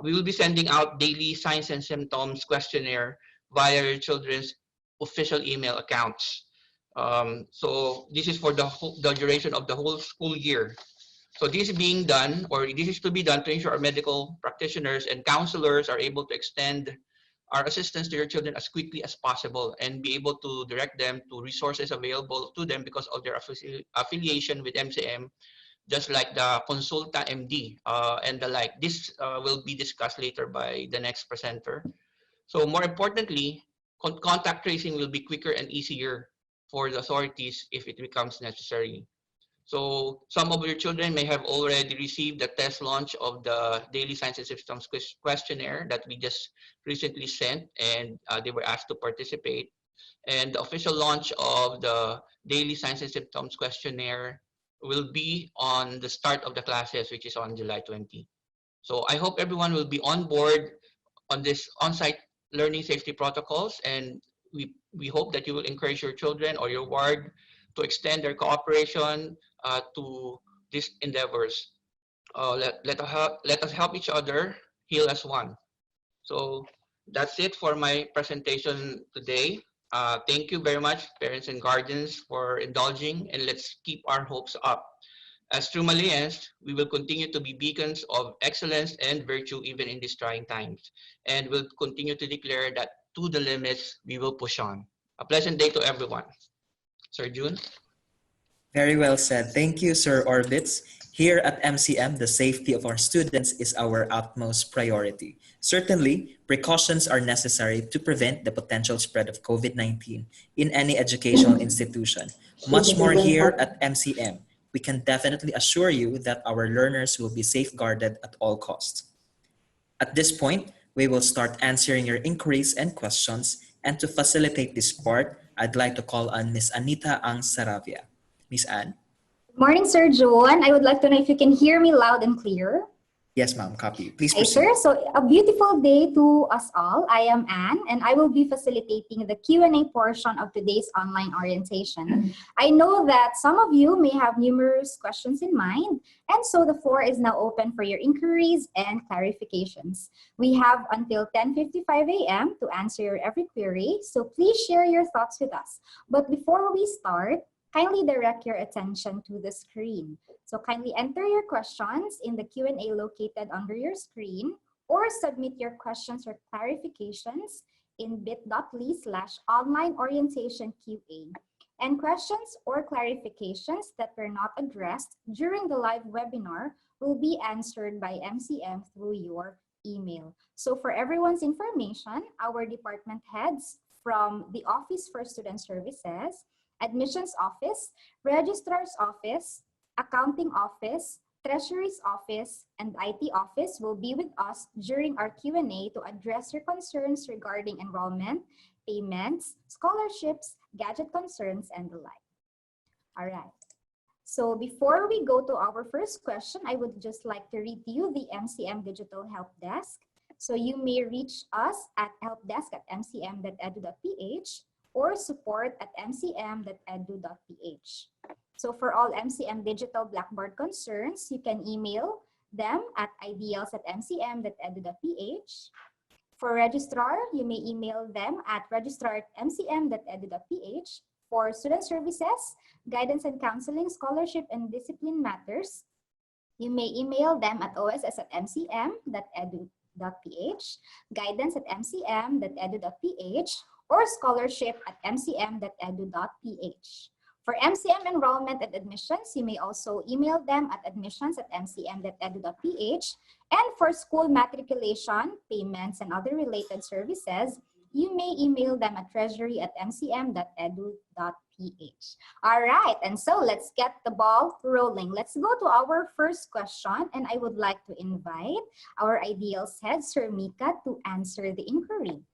We will be sending out daily signs and symptoms questionnaire via your children's official email accounts. So this is for the duration of the whole school year. So this is being done, or this is to be done to ensure our medical practitioners and counselors are able to extend our assistance to your children as quickly as possible and be able to direct them to resources available to them because of their affiliation with MCM, just like the Consulta MD and the like. This will be discussed later by the next presenter. So more importantly, contact tracing will be quicker and easier for the authorities if it becomes necessary. So some of your children may have already received the test launch of the Daily Science and Symptoms questionnaire that we just recently sent, and they were asked to participate. And the official launch of the Daily Science and Symptoms questionnaire will be on the start of the classes, which is on July 20. So I hope everyone will be on board on this on-site learning safety protocols, and we hope that you will encourage your children or your ward to extend their cooperation to these endeavors. Let us help each other heal as one. So that's it for my presentation today. Thank you very much, parents and guardians, for indulging, and let's keep our hopes up. As true Malayans, we will continue to be beacons of excellence and virtue even in these trying times, and will continue to declare that to the limits we will push on. A pleasant day to everyone. Sir June? Very well said. Thank you, Sir Orbitz. Here at MCM, the safety of our students is our utmost priority. Certainly, precautions are necessary to prevent the potential spread of COVID-19 in any educational institution. Much more here at MCM. We can definitely assure you that our learners will be safeguarded at all costs. At this point, we will start answering your inquiries and questions, and to facilitate this part, I'd like to call on Ms. Anita Ang Saravia. Ms. Ann? Good morning, Sir Joan. I would like to know if you can hear me loud and clear. Yes, ma'am. Copy. Please Hi, proceed. sir. So, a beautiful day to us all. I am Anne, and I will be facilitating the Q&A portion of today's online orientation. I know that some of you may have numerous questions in mind, and so the floor is now open for your inquiries and clarifications. We have until 10:55 a.m. to answer your every query, so please share your thoughts with us. But before we start, kindly direct your attention to the screen. So kindly enter your questions in the Q&A located under your screen, or submit your questions or clarifications in bit.ly/online orientation QA. And questions or clarifications that were not addressed during the live webinar will be answered by MCM through your email. So for everyone's information, our department heads from the Office for Student Services, Admissions Office, Registrar's Office, Accounting Office, Treasury's Office, and IT Office will be with us during our Q&A to address your concerns regarding enrollment, payments, scholarships, gadget concerns, and the like. All right. So before we go to our first question, I would just like to read to you the MCM Digital Help Desk. So you may reach us at helpdesk@mcm.edu.ph or support@mcm.edu.ph. So for all MCM Digital Blackboard concerns, you can email them at ideals@mcm.edu.ph. For registrar, you may email them at registrar@mcm.edu.ph. For student services, guidance and counseling, scholarship, and discipline matters, you may email them at oss@mcm.edu.ph, guidance@mcm.edu.ph, or scholarship@mcm.edu.ph. For MCM enrollment and admissions, you may also email them at admissions@mcm.edu.ph. And for school matriculation, payments, and other related services, you may email them at treasury@mcm.edu.ph. All right, and so let's get the ball rolling. Let's go to our first question, and I would like to invite our Ideals head, Sir Mika, to answer the inquiry.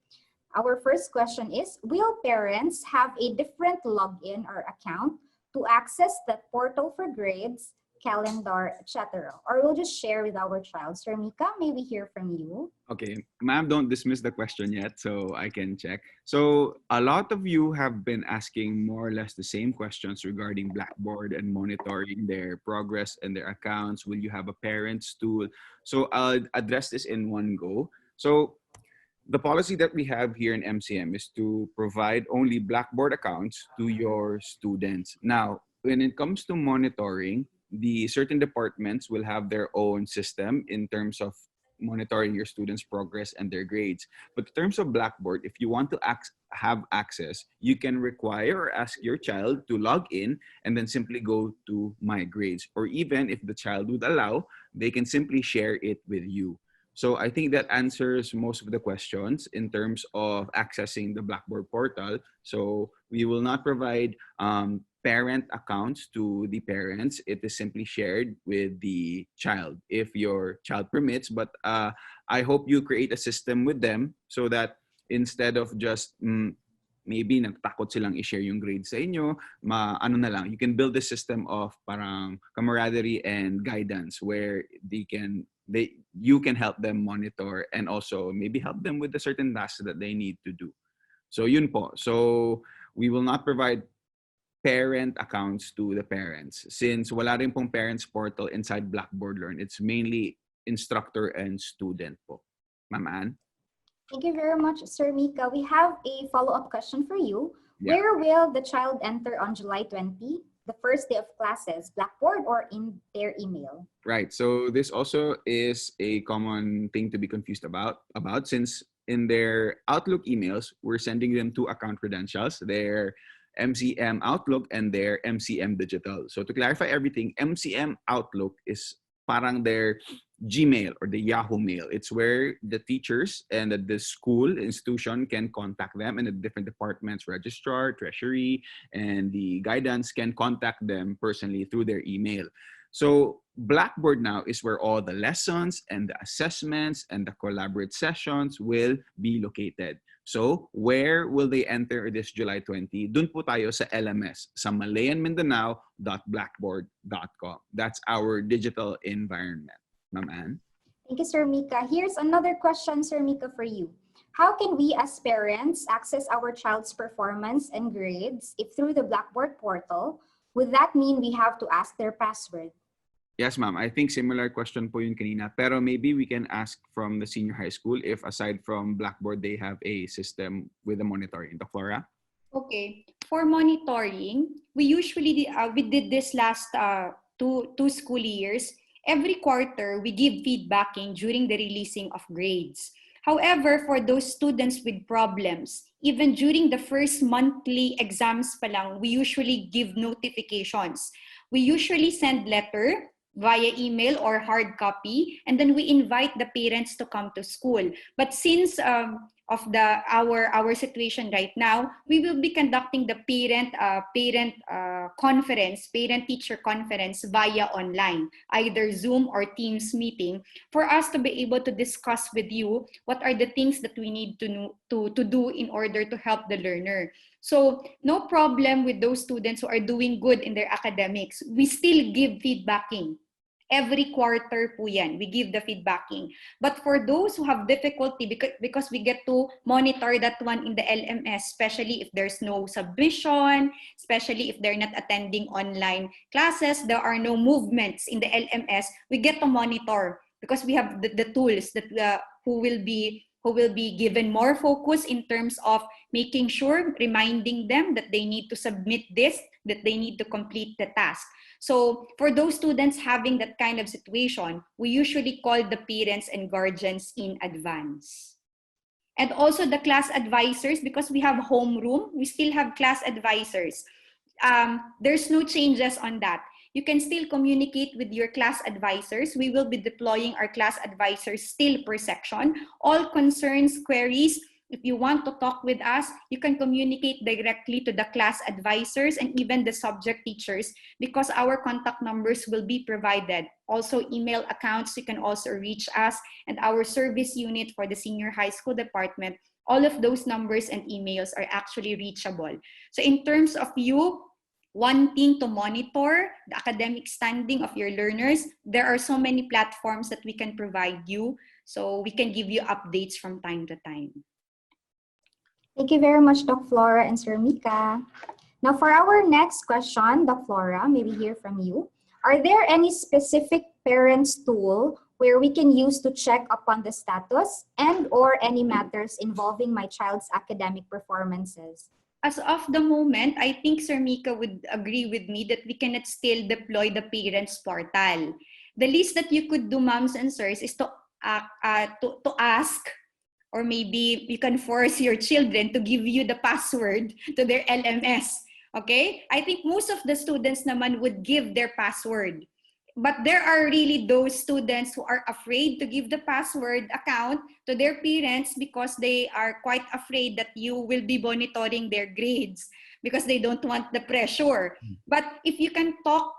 Our first question is, will parents have a different login or account to access the portal for grades calendar, etc. Or we'll just share with our child. Sir Mika, may we hear from you? Okay, ma'am, don't dismiss the question yet, so I can check. So a lot of you have been asking more or less the same questions regarding Blackboard and monitoring their progress and their accounts. Will you have a parents tool? So I'll address this in one go. So the policy that we have here in MCM is to provide only Blackboard accounts to your students. Now, when it comes to monitoring, the certain departments will have their own system in terms of monitoring your students' progress and their grades. But in terms of Blackboard, if you want to have access, you can require or ask your child to log in and then simply go to My Grades. Or even if the child would allow, they can simply share it with you. So I think that answers most of the questions in terms of accessing the Blackboard portal. So we will not provide parent accounts to the parents. It is simply shared with the child if your child permits. But I hope you create a system with them so that instead of just maybe nagtakot silang i-share yung grades sa inyo, ano na lang, you can build a system of parang camaraderie and guidance where you can help them monitor and also maybe help them with the certain tasks that they need to do. So yun po. So we will not provide parent accounts to the parents since wala rin pong parents portal inside Blackboard Learn. It's mainly instructor and student po. Ma'am Ann? Thank you very much, Sir Mika. We have a follow-up question for you. Yeah. Where will the child enter on July 20, the first day of classes, Blackboard or in their email? Right. So this also is a common thing to be confused about since in their Outlook emails, we're sending them two account credentials, their MCM Outlook and their MCM Digital. So to clarify everything, MCM Outlook is parang their Gmail or the Yahoo Mail. It's where the teachers and the school institution can contact them, and the different departments, registrar, treasury, and the guidance can contact them personally through their email. So Blackboard now is where all the lessons and the assessments and the collaborate sessions will be located. So where will they enter this July 20? Dun po tayo sa LMS, sa malayanmindanao.blackboard.com. That's our digital environment. Ma'am Ann? Thank you, Sir Mika. Here's another question, Sir Mika, for you. How can we as parents access our child's performance and grades if through the Blackboard portal? Would that mean we have to ask their password? Yes, ma'am. I think similar question po yun kanina. Pero maybe we can ask from the senior high school if aside from Blackboard, they have a system with the monitoring. Dr. Flora? Okay. For monitoring, we usually we did this last two school years. Every quarter, we give feedbacking during the releasing of grades. However, for those students with problems, even during the first monthly exams pa lang, we usually give notifications. We usually send letter via email or hard copy, and then we invite the parents to come to school. But since of our situation right now, we will be conducting the parent teacher conference via online, either Zoom or Teams meeting, for us to be able to discuss with you what are the things that we need to do in order to help the learner. So no problem with those students who are doing good in their academics. We still give feedbacking. Every quarter po yan, we give the feedbacking. But for those who have difficulty, because we get to monitor that one in the LMS, especially if there's no submission, especially if they're not attending online classes, there are no movements in the LMS, we get to monitor because we have the tools that who will be given more focus in terms of making sure, reminding them that they need to submit this, that they need to complete the task. So for those students having that kind of situation, we usually call the parents and guardians in advance. And also the class advisors, because we have homeroom, we still have class advisors. There's no changes on that. You can still communicate with your class advisors. We will be deploying our class advisors still per section. All concerns, queries, if you want to talk with us, you can communicate directly to the class advisors and even the subject teachers because our contact numbers will be provided. Also email accounts, you can also reach us, and our service unit for the senior high school department, all of those numbers and emails are actually reachable. So in terms of you wanting to monitor the academic standing of your learners, there are so many platforms that we can provide you, so we can give you updates from time to time. Thank you very much, Doc Flora and Sir Mika. Now for our next question, Doc Flora, may we hear from you. Are there any specific parents tool where we can use to check upon the status and or any matters involving my child's academic performances? As of the moment, I think Sir Mika would agree with me that we cannot still deploy the parents portal. The least that you could do, moms and sirs, is to ask, or maybe you can force your children to give you the password to their LMS. Okay? I think most of the students naman would give their password. But there are really those students who are afraid to give the password account to their parents because they are quite afraid that you will be monitoring their grades because they don't want the pressure. But if you can talk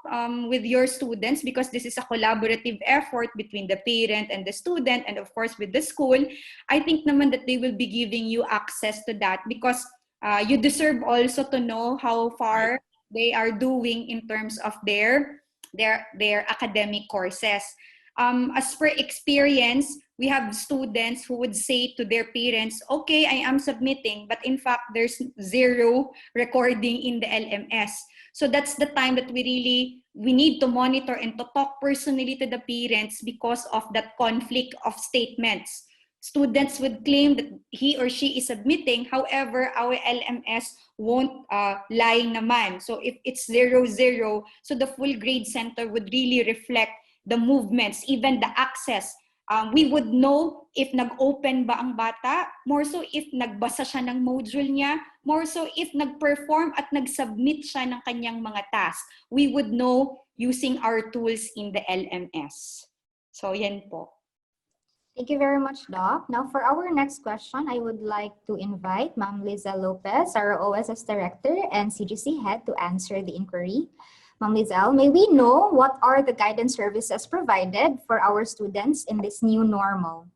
with your students, because this is a collaborative effort between the parent and the student and of course with the school, I think naman that they will be giving you access to that because you deserve also to know how far they are doing in terms of their academic courses. As per experience, we have students who would say to their parents, okay, I am submitting, but in fact, there's zero recording in the LMS. So that's the time that we need to monitor and to talk personally to the parents because of that conflict of statements. Students would claim that he or she is submitting, however, our LMS won't lie naman. So if it's 0-0, so the full grade center would really reflect the movements, even the access. We would know if nag-open ba ang bata, more so if nagbasa siya ng module niya, more so if nag-perform at nag-submit siya ng kanyang mga tasks. We would know using our tools in the LMS. So yan po. Thank you very much, Doc. Now, for our next question, I would like to invite Ma'am Liza Lopez, our OSS Director and CGC Head, to answer the inquiry. Ma'am Lizelle, may we know what are the guidance services provided for our students in this new normal?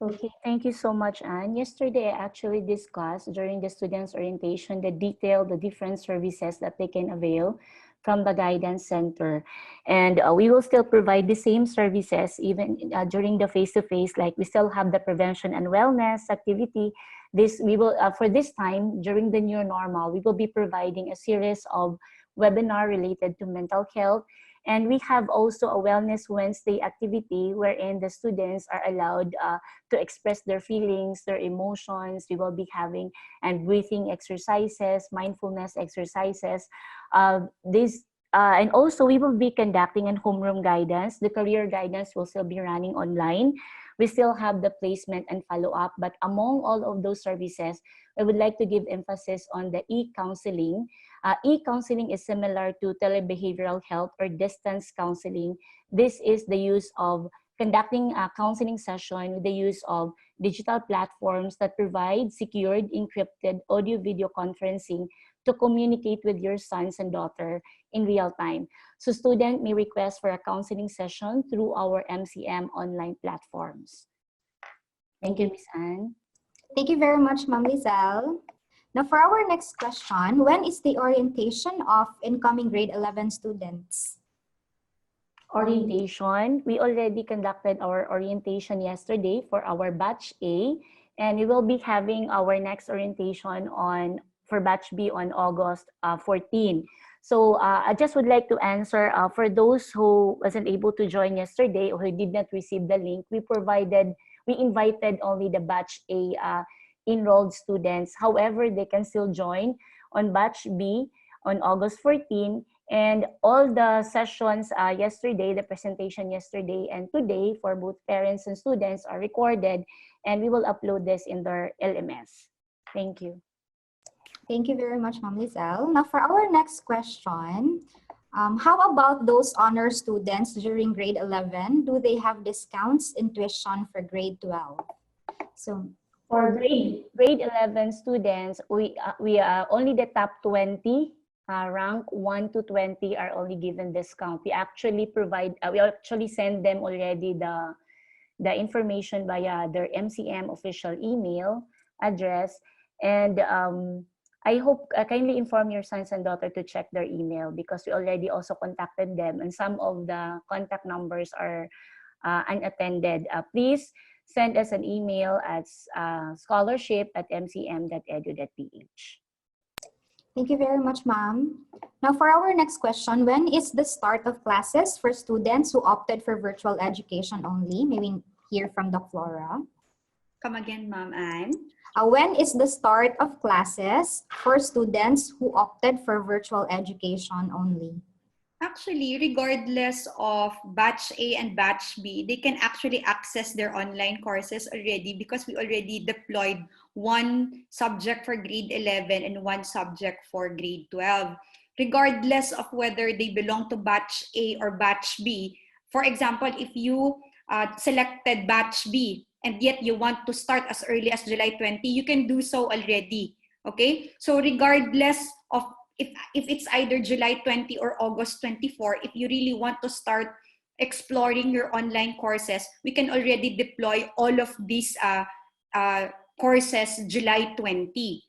Okay, thank you so much, Anne. Yesterday, I actually discussed during the students' orientation the different services that they can avail from the guidance center. And we will still provide the same services even during the face-to-face, like we still have the prevention and wellness activity. We will, for this time, during the new normal, we will be providing a series of webinar related to mental health. And we have also a Wellness Wednesday activity wherein the students are allowed to express their feelings, their emotions. We will be having and breathing exercises, mindfulness exercises. And also we will be conducting a homeroom guidance. The career guidance will still be running online. We still have the placement and follow-up, but among all of those services, I would like to give emphasis on the e-counseling. E-counseling is similar to telebehavioral health or distance counseling. This is the use of conducting a counseling session with the use of digital platforms that provide secured, encrypted audio-video conferencing to communicate with your sons and daughter in real time. So student may request for a counseling session through our MCM online platforms. Thank you, Ms. Anne. Thank you very much, Ma'am Lizelle. Now for our next question, when is the orientation of incoming grade 11 students? Orientation, we already conducted our orientation yesterday for our batch A, and we will be having our next orientation for batch B on August 14. So I just would like to answer for those who wasn't able to join yesterday or who did not receive the link. We invited only the batch A enrolled students. However, they can still join on batch B on August 14. And all the sessions yesterday, the presentation yesterday and today for both parents and students are recorded, and we will upload this in their LMS. Thank you. Thank you very much, Ma'am Lizelle. Now for our next question, how about those honor students during grade 11? Do they have discounts in tuition for grade 12? So for grade 11 students, we only the top 20 rank 1 to 20 are only given discount. We actually provide, we actually send them already the information via their MCM official email address. And I hope kindly inform your sons and daughter to check their email because we already also contacted them and some of the contact numbers are unattended. Please send us an email at scholarship@mcm.edu.ph. Thank you very much, ma'am. Now for our next question, when is the start of classes for students who opted for virtual education only? May we hear from Doc Flora? Come again, Ma'am Anne. When is the start of classes for students who opted for virtual education only? Actually, regardless of batch A and batch B, they can actually access their online courses already because we already deployed one subject for grade 11 and one subject for grade 12. Regardless of whether they belong to batch A or batch B, for example, if you selected batch B and yet you want to start as early as July 20, you can do so already. Okay? So regardless of if it's either July 20 or August 24, if you really want to start exploring your online courses, we can already deploy all of these courses July 20.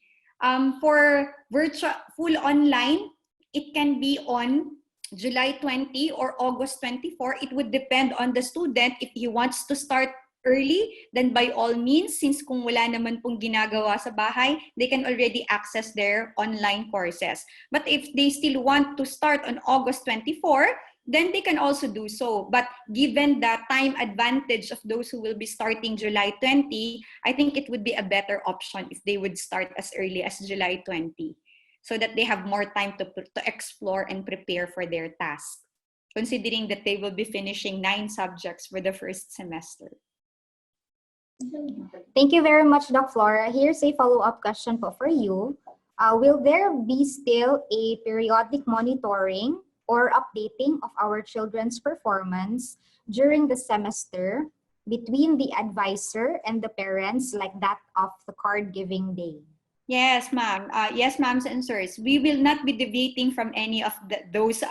For virtual full online, it can be on July 20 or August 24. It would depend on the student. If he wants to start early, then by all means, since kung wala naman pong ginagawa sa bahay, they can already access their online courses. But if they still want to start on August 24, then they can also do so. But given the time advantage of those who will be starting July 20, I think it would be a better option if they would start as early as July 20 so that they have more time to explore and prepare for their task, considering that they will be finishing 9 subjects for the first semester. Thank you very much, Doc Flora. Here's a follow-up question po for you. Will there be still a periodic monitoring or updating of our children's performance during the semester between the advisor and the parents, like that of the card giving day? Yes, ma'am. Yes, ma'ams and sirs. We will not be deviating from any of those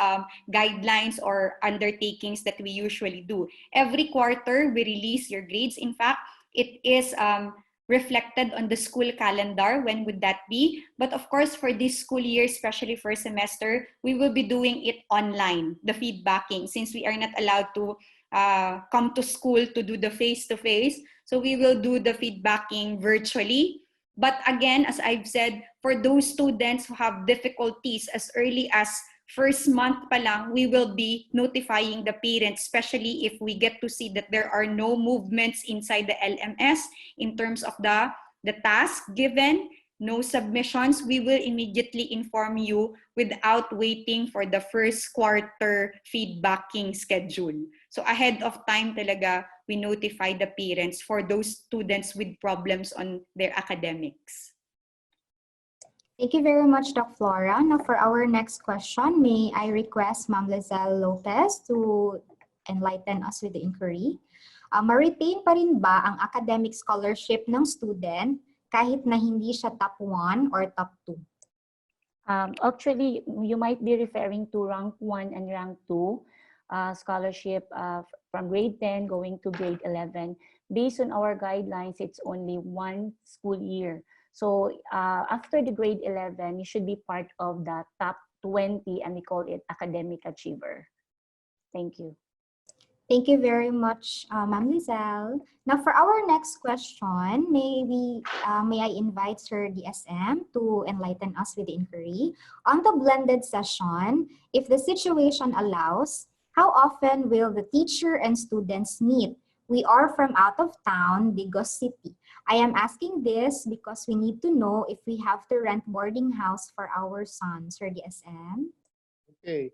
guidelines or undertakings that we usually do. Every quarter, we release your grades. In fact, it is reflected on the school calendar. When would that be? But of course, for this school year, especially for semester, we will be doing it online, the feedbacking, since we are not allowed to come to school to do the face-to-face. So we will do the feedbacking virtually. But again, as I've said, for those students who have difficulties as early as first month pa lang, we will be notifying the parents, especially if we get to see that there are no movements inside the LMS in terms of the task given, no submissions. We will immediately inform you without waiting for the first quarter feedbacking schedule. So ahead of time talaga, we notify the parents for those students with problems on their academics. Thank you very much, Doc Flora. Now for our next question, may I request Ma'am Lizelle Lopez to enlighten us with the inquiry. Ma-retain pa rin ba ang academic scholarship ng student kahit na hindi siya top 1 or top 2? Actually, you might be referring to rank 1 and rank 2 scholarship from grade 10 going to grade 11. Based on our guidelines, it's only 1 school year. So after the grade 11, you should be part of the top 20 and we call it academic achiever. Thank you. Thank you very much, Ma'am Lizelle. Now for our next question, may I invite Sir DSM to enlighten us with the inquiry. On the blended session, if the situation allows, how often will the teacher and students meet? We are from out of town, Digos City. I am asking this because we need to know if we have to rent boarding house for our son, Sir DSM. Okay.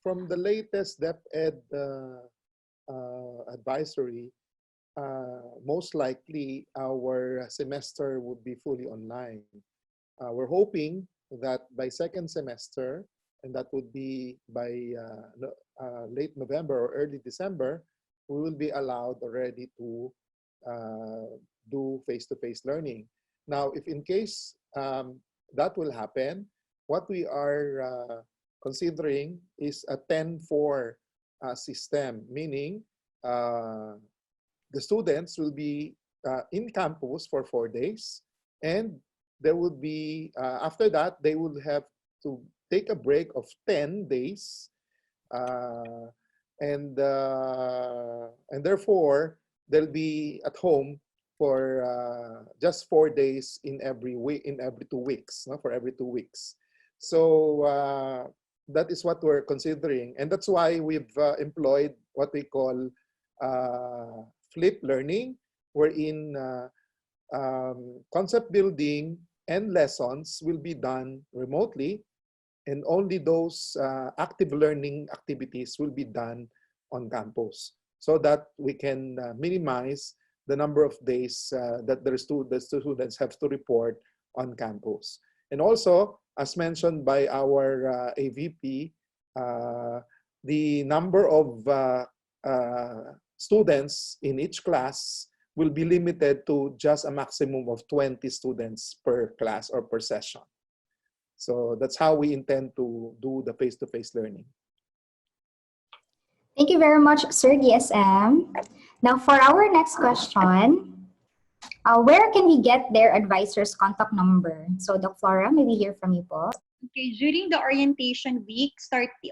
From the latest DepEd advisory, most likely our semester would be fully online. We're hoping that by second semester, and that would be by late November or early December, we will be allowed already to do face-to-face learning. Now, if in case that will happen, what we are considering is a 10-4 system, meaning the students will be in campus for 4 days and there would be, after that, they would have to take a break of 10 days. And therefore, they'll be at home for just 4 days in every week, in every 2 weeks, no? For every 2 weeks. So that is what we're considering. And that's why we've employed what we call flip learning, wherein concept building and lessons will be done remotely, and only those active learning activities will be done on campus, so that we can minimize the number of days that the students have to report on campus. And also, as mentioned by our AVP, the number of students in each class will be limited to just a maximum of 20 students per class or per session. So that's how we intend to do the face-to-face learning. Thank you very much, Sir DSM. Now for our next question, where can we get their advisor's contact number? So Doc Flora, may we hear from you po? Okay, during the orientation week,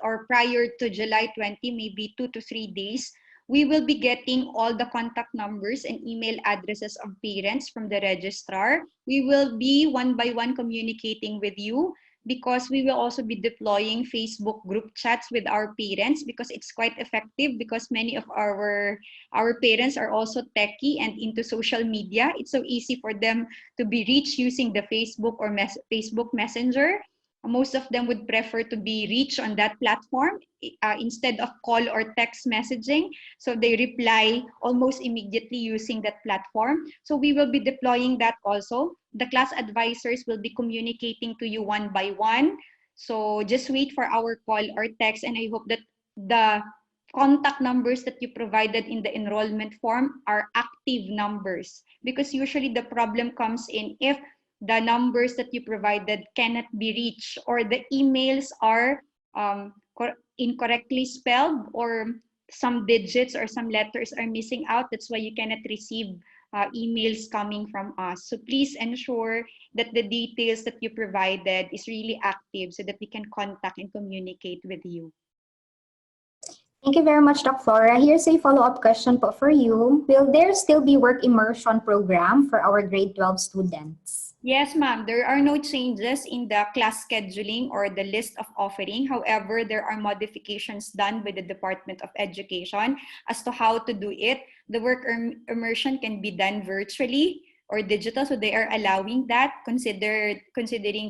or prior to July 20, maybe 2 to 3 days, we will be getting all the contact numbers and email addresses of parents from the registrar. We will be one by one communicating with you, because we will also be deploying Facebook group chats with our parents, because it's quite effective, because many of our parents are also techie and into social media. It's so easy for them to be reached using the Facebook or Facebook Messenger. Most of them would prefer to be reached on that platform instead of call or text messaging. So they reply almost immediately using that platform. So we will be deploying that also. The class advisors will be communicating to you one by one. So just wait for our call or text, and I hope that the contact numbers that you provided in the enrollment form are active numbers, because usually the problem comes in if the numbers that you provided cannot be reached, or the emails are incorrectly spelled, or some digits or some letters are missing out. That's why you cannot receive emails coming from us. So please ensure that the details that you provided is really active, so that we can contact and communicate with you. Thank you very much, Doc Flora. Here's a follow-up question po for you. Will there still be work immersion program for our grade 12 students? Yes, ma'am. There are no changes in the class scheduling or the list of offering. However, there are modifications done by the Department of Education as to how to do it. The work immersion can be done virtually or digital, so they are allowing that, considering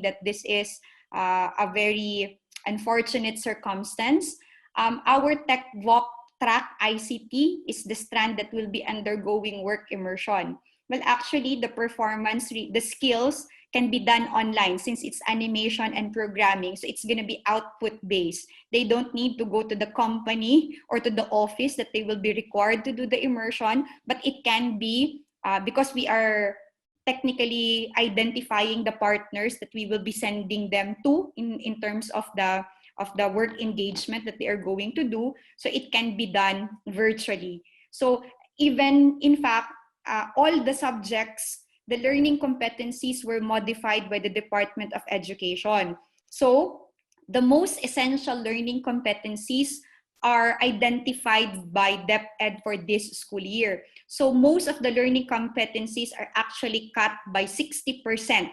that this is a very unfortunate circumstance. Our Tech Walk track ICT is the strand that will be undergoing work immersion. Well, actually, the performance, the skills can be done online, since it's animation and programming. So it's going to be output-based. They don't need to go to the company or to the office that they will be required to do the immersion, but it can be, because we are technically identifying the partners that we will be sending them to in terms of the work engagement that they are going to do. So it can be done virtually. So even, in fact, all the subjects, the learning competencies were modified by the Department of Education. So the most essential learning competencies are identified by DepEd for this school year. So most of the learning competencies are actually cut by 60%.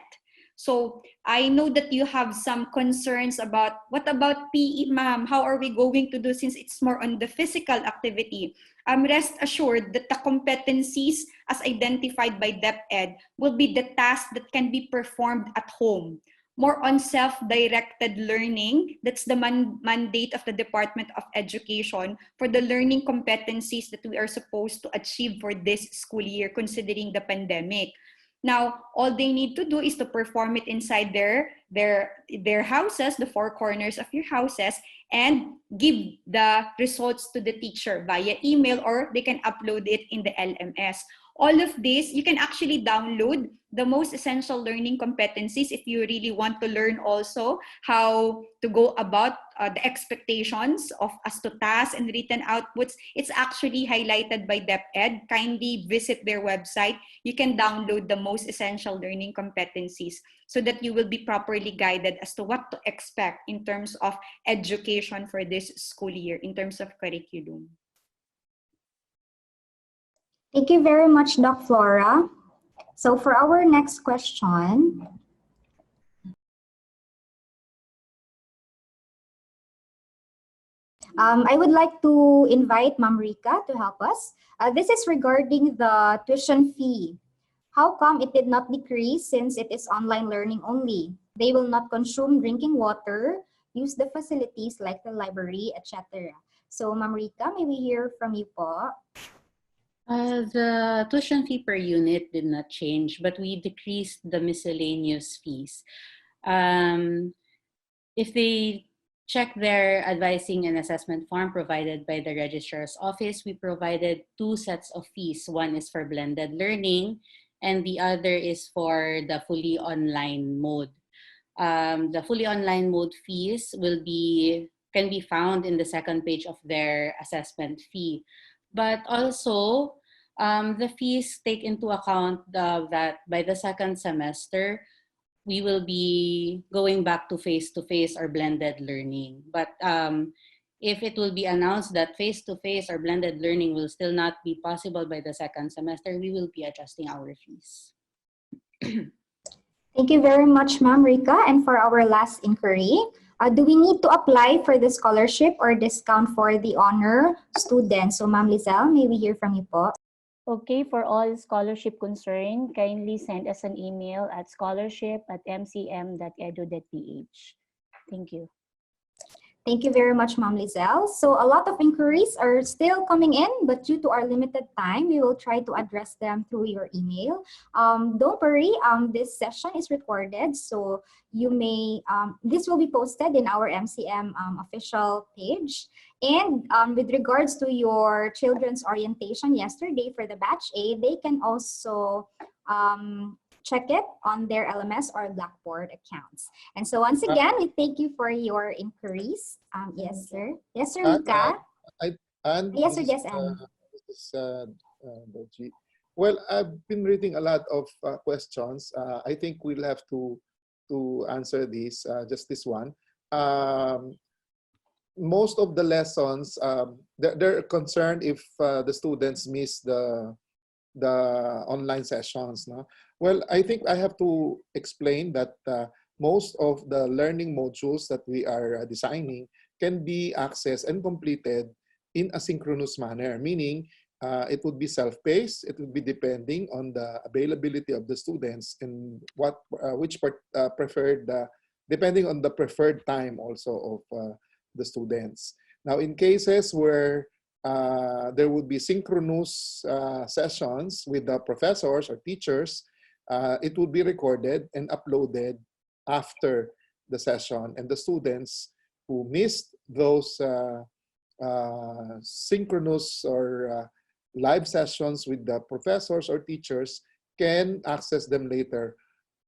So I know that you have some concerns about, what about PE, ma'am? How are we going to do, since it's more on the physical activity? Rest assured that the competencies as identified by DepEd will be the tasks that can be performed at home. More on self-directed learning. That's the mandate of the Department of Education for the learning competencies that we are supposed to achieve for this school year, considering the pandemic. Now, all they need to do is to perform it inside their their houses, the four corners of your houses, and give the results to the teacher via email, or they can upload it in the LMS. All of this, you can actually download the most essential learning competencies if you really want to learn also how to go about the expectations of as to tasks and written outputs. It's actually highlighted by DepEd. Kindly visit their website. You can download the most essential learning competencies so that you will be properly guided as to what to expect in terms of education for this school year, in terms of curriculum. Thank you very much, Doc Flora. So for our next question, I would like to invite Ma'am Rika to help us. This is regarding the tuition fee. How come it did not decrease since it is online learning only? They will not consume drinking water, use the facilities like the library, etc. So Ma'am Rika, may we hear from you po? The tuition fee per unit did not change, but we decreased the miscellaneous fees. If they check their advising and assessment form provided by the registrar's office, we provided two sets of fees. One is for blended learning, and the other is for the fully online mode. The fully online mode fees can be found in the second page of their assessment fee. But also, the fees take into account that by the second semester, we will be going back to face-to-face or blended learning. But if it will be announced that face-to-face or blended learning will still not be possible by the second semester, we will be adjusting our fees. Thank you very much, Ma'am Rika. And for our last inquiry, do we need to apply for the scholarship or discount for the honor students? So Ma'am Lizelle, may we hear from you po? Okay, for all scholarship concern, kindly send us an email at scholarship@mcm.edu.ph. Thank you. Thank you very much, Ma'am Lizelle. So a lot of inquiries are still coming in, but due to our limited time, we will try to address them through your email. Don't worry, this session is recorded, so you may, this will be posted in our MCM official page. And with regards to your children's orientation yesterday for the batch A, they can also check it on their LMS or Blackboard accounts. And so once again, we thank you for your inquiries. Yes, sir. Yes, sir, Mika. Yes, sir, yes, well, I've been reading a lot of questions. I think we'll have to answer these, just this one. Most of the lessons, they're concerned if the students miss the online sessions. No? Well, I think I have to explain that most of the learning modules that we are designing can be accessed and completed in a synchronous manner, meaning it would be self-paced. It would be depending on the availability of the students and depending on the preferred time also of the students. Now, in cases where there would be synchronous sessions with the professors or teachers, it would be recorded and uploaded after the session, and the students who missed those synchronous or live sessions with the professors or teachers can access them later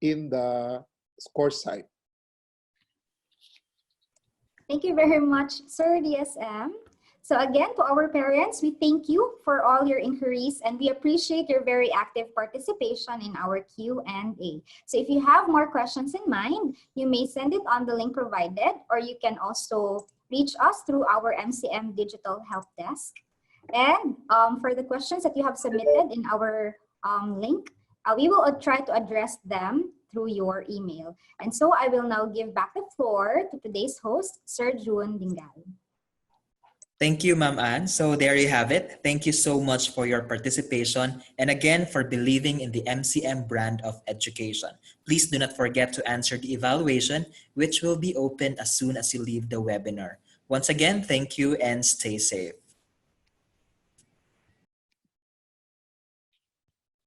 in the course site. Thank you very much, Sir DSM. So again, to our parents, we thank you for all your inquiries and we appreciate your very active participation in our Q&A. So if you have more questions in mind, you may send it on the link provided, or you can also reach us through our MCM Digital Help Desk. And for the questions that you have submitted in our link, we will try to address them through your email. And so I will now give back the floor to today's host, Sir June Dingal. Thank you, Ma'am Ann. So there you have it. Thank you so much for your participation and again for believing in the MCM brand of education. Please do not forget to answer the evaluation, which will be open as soon as you leave the webinar. Once again, thank you and stay safe.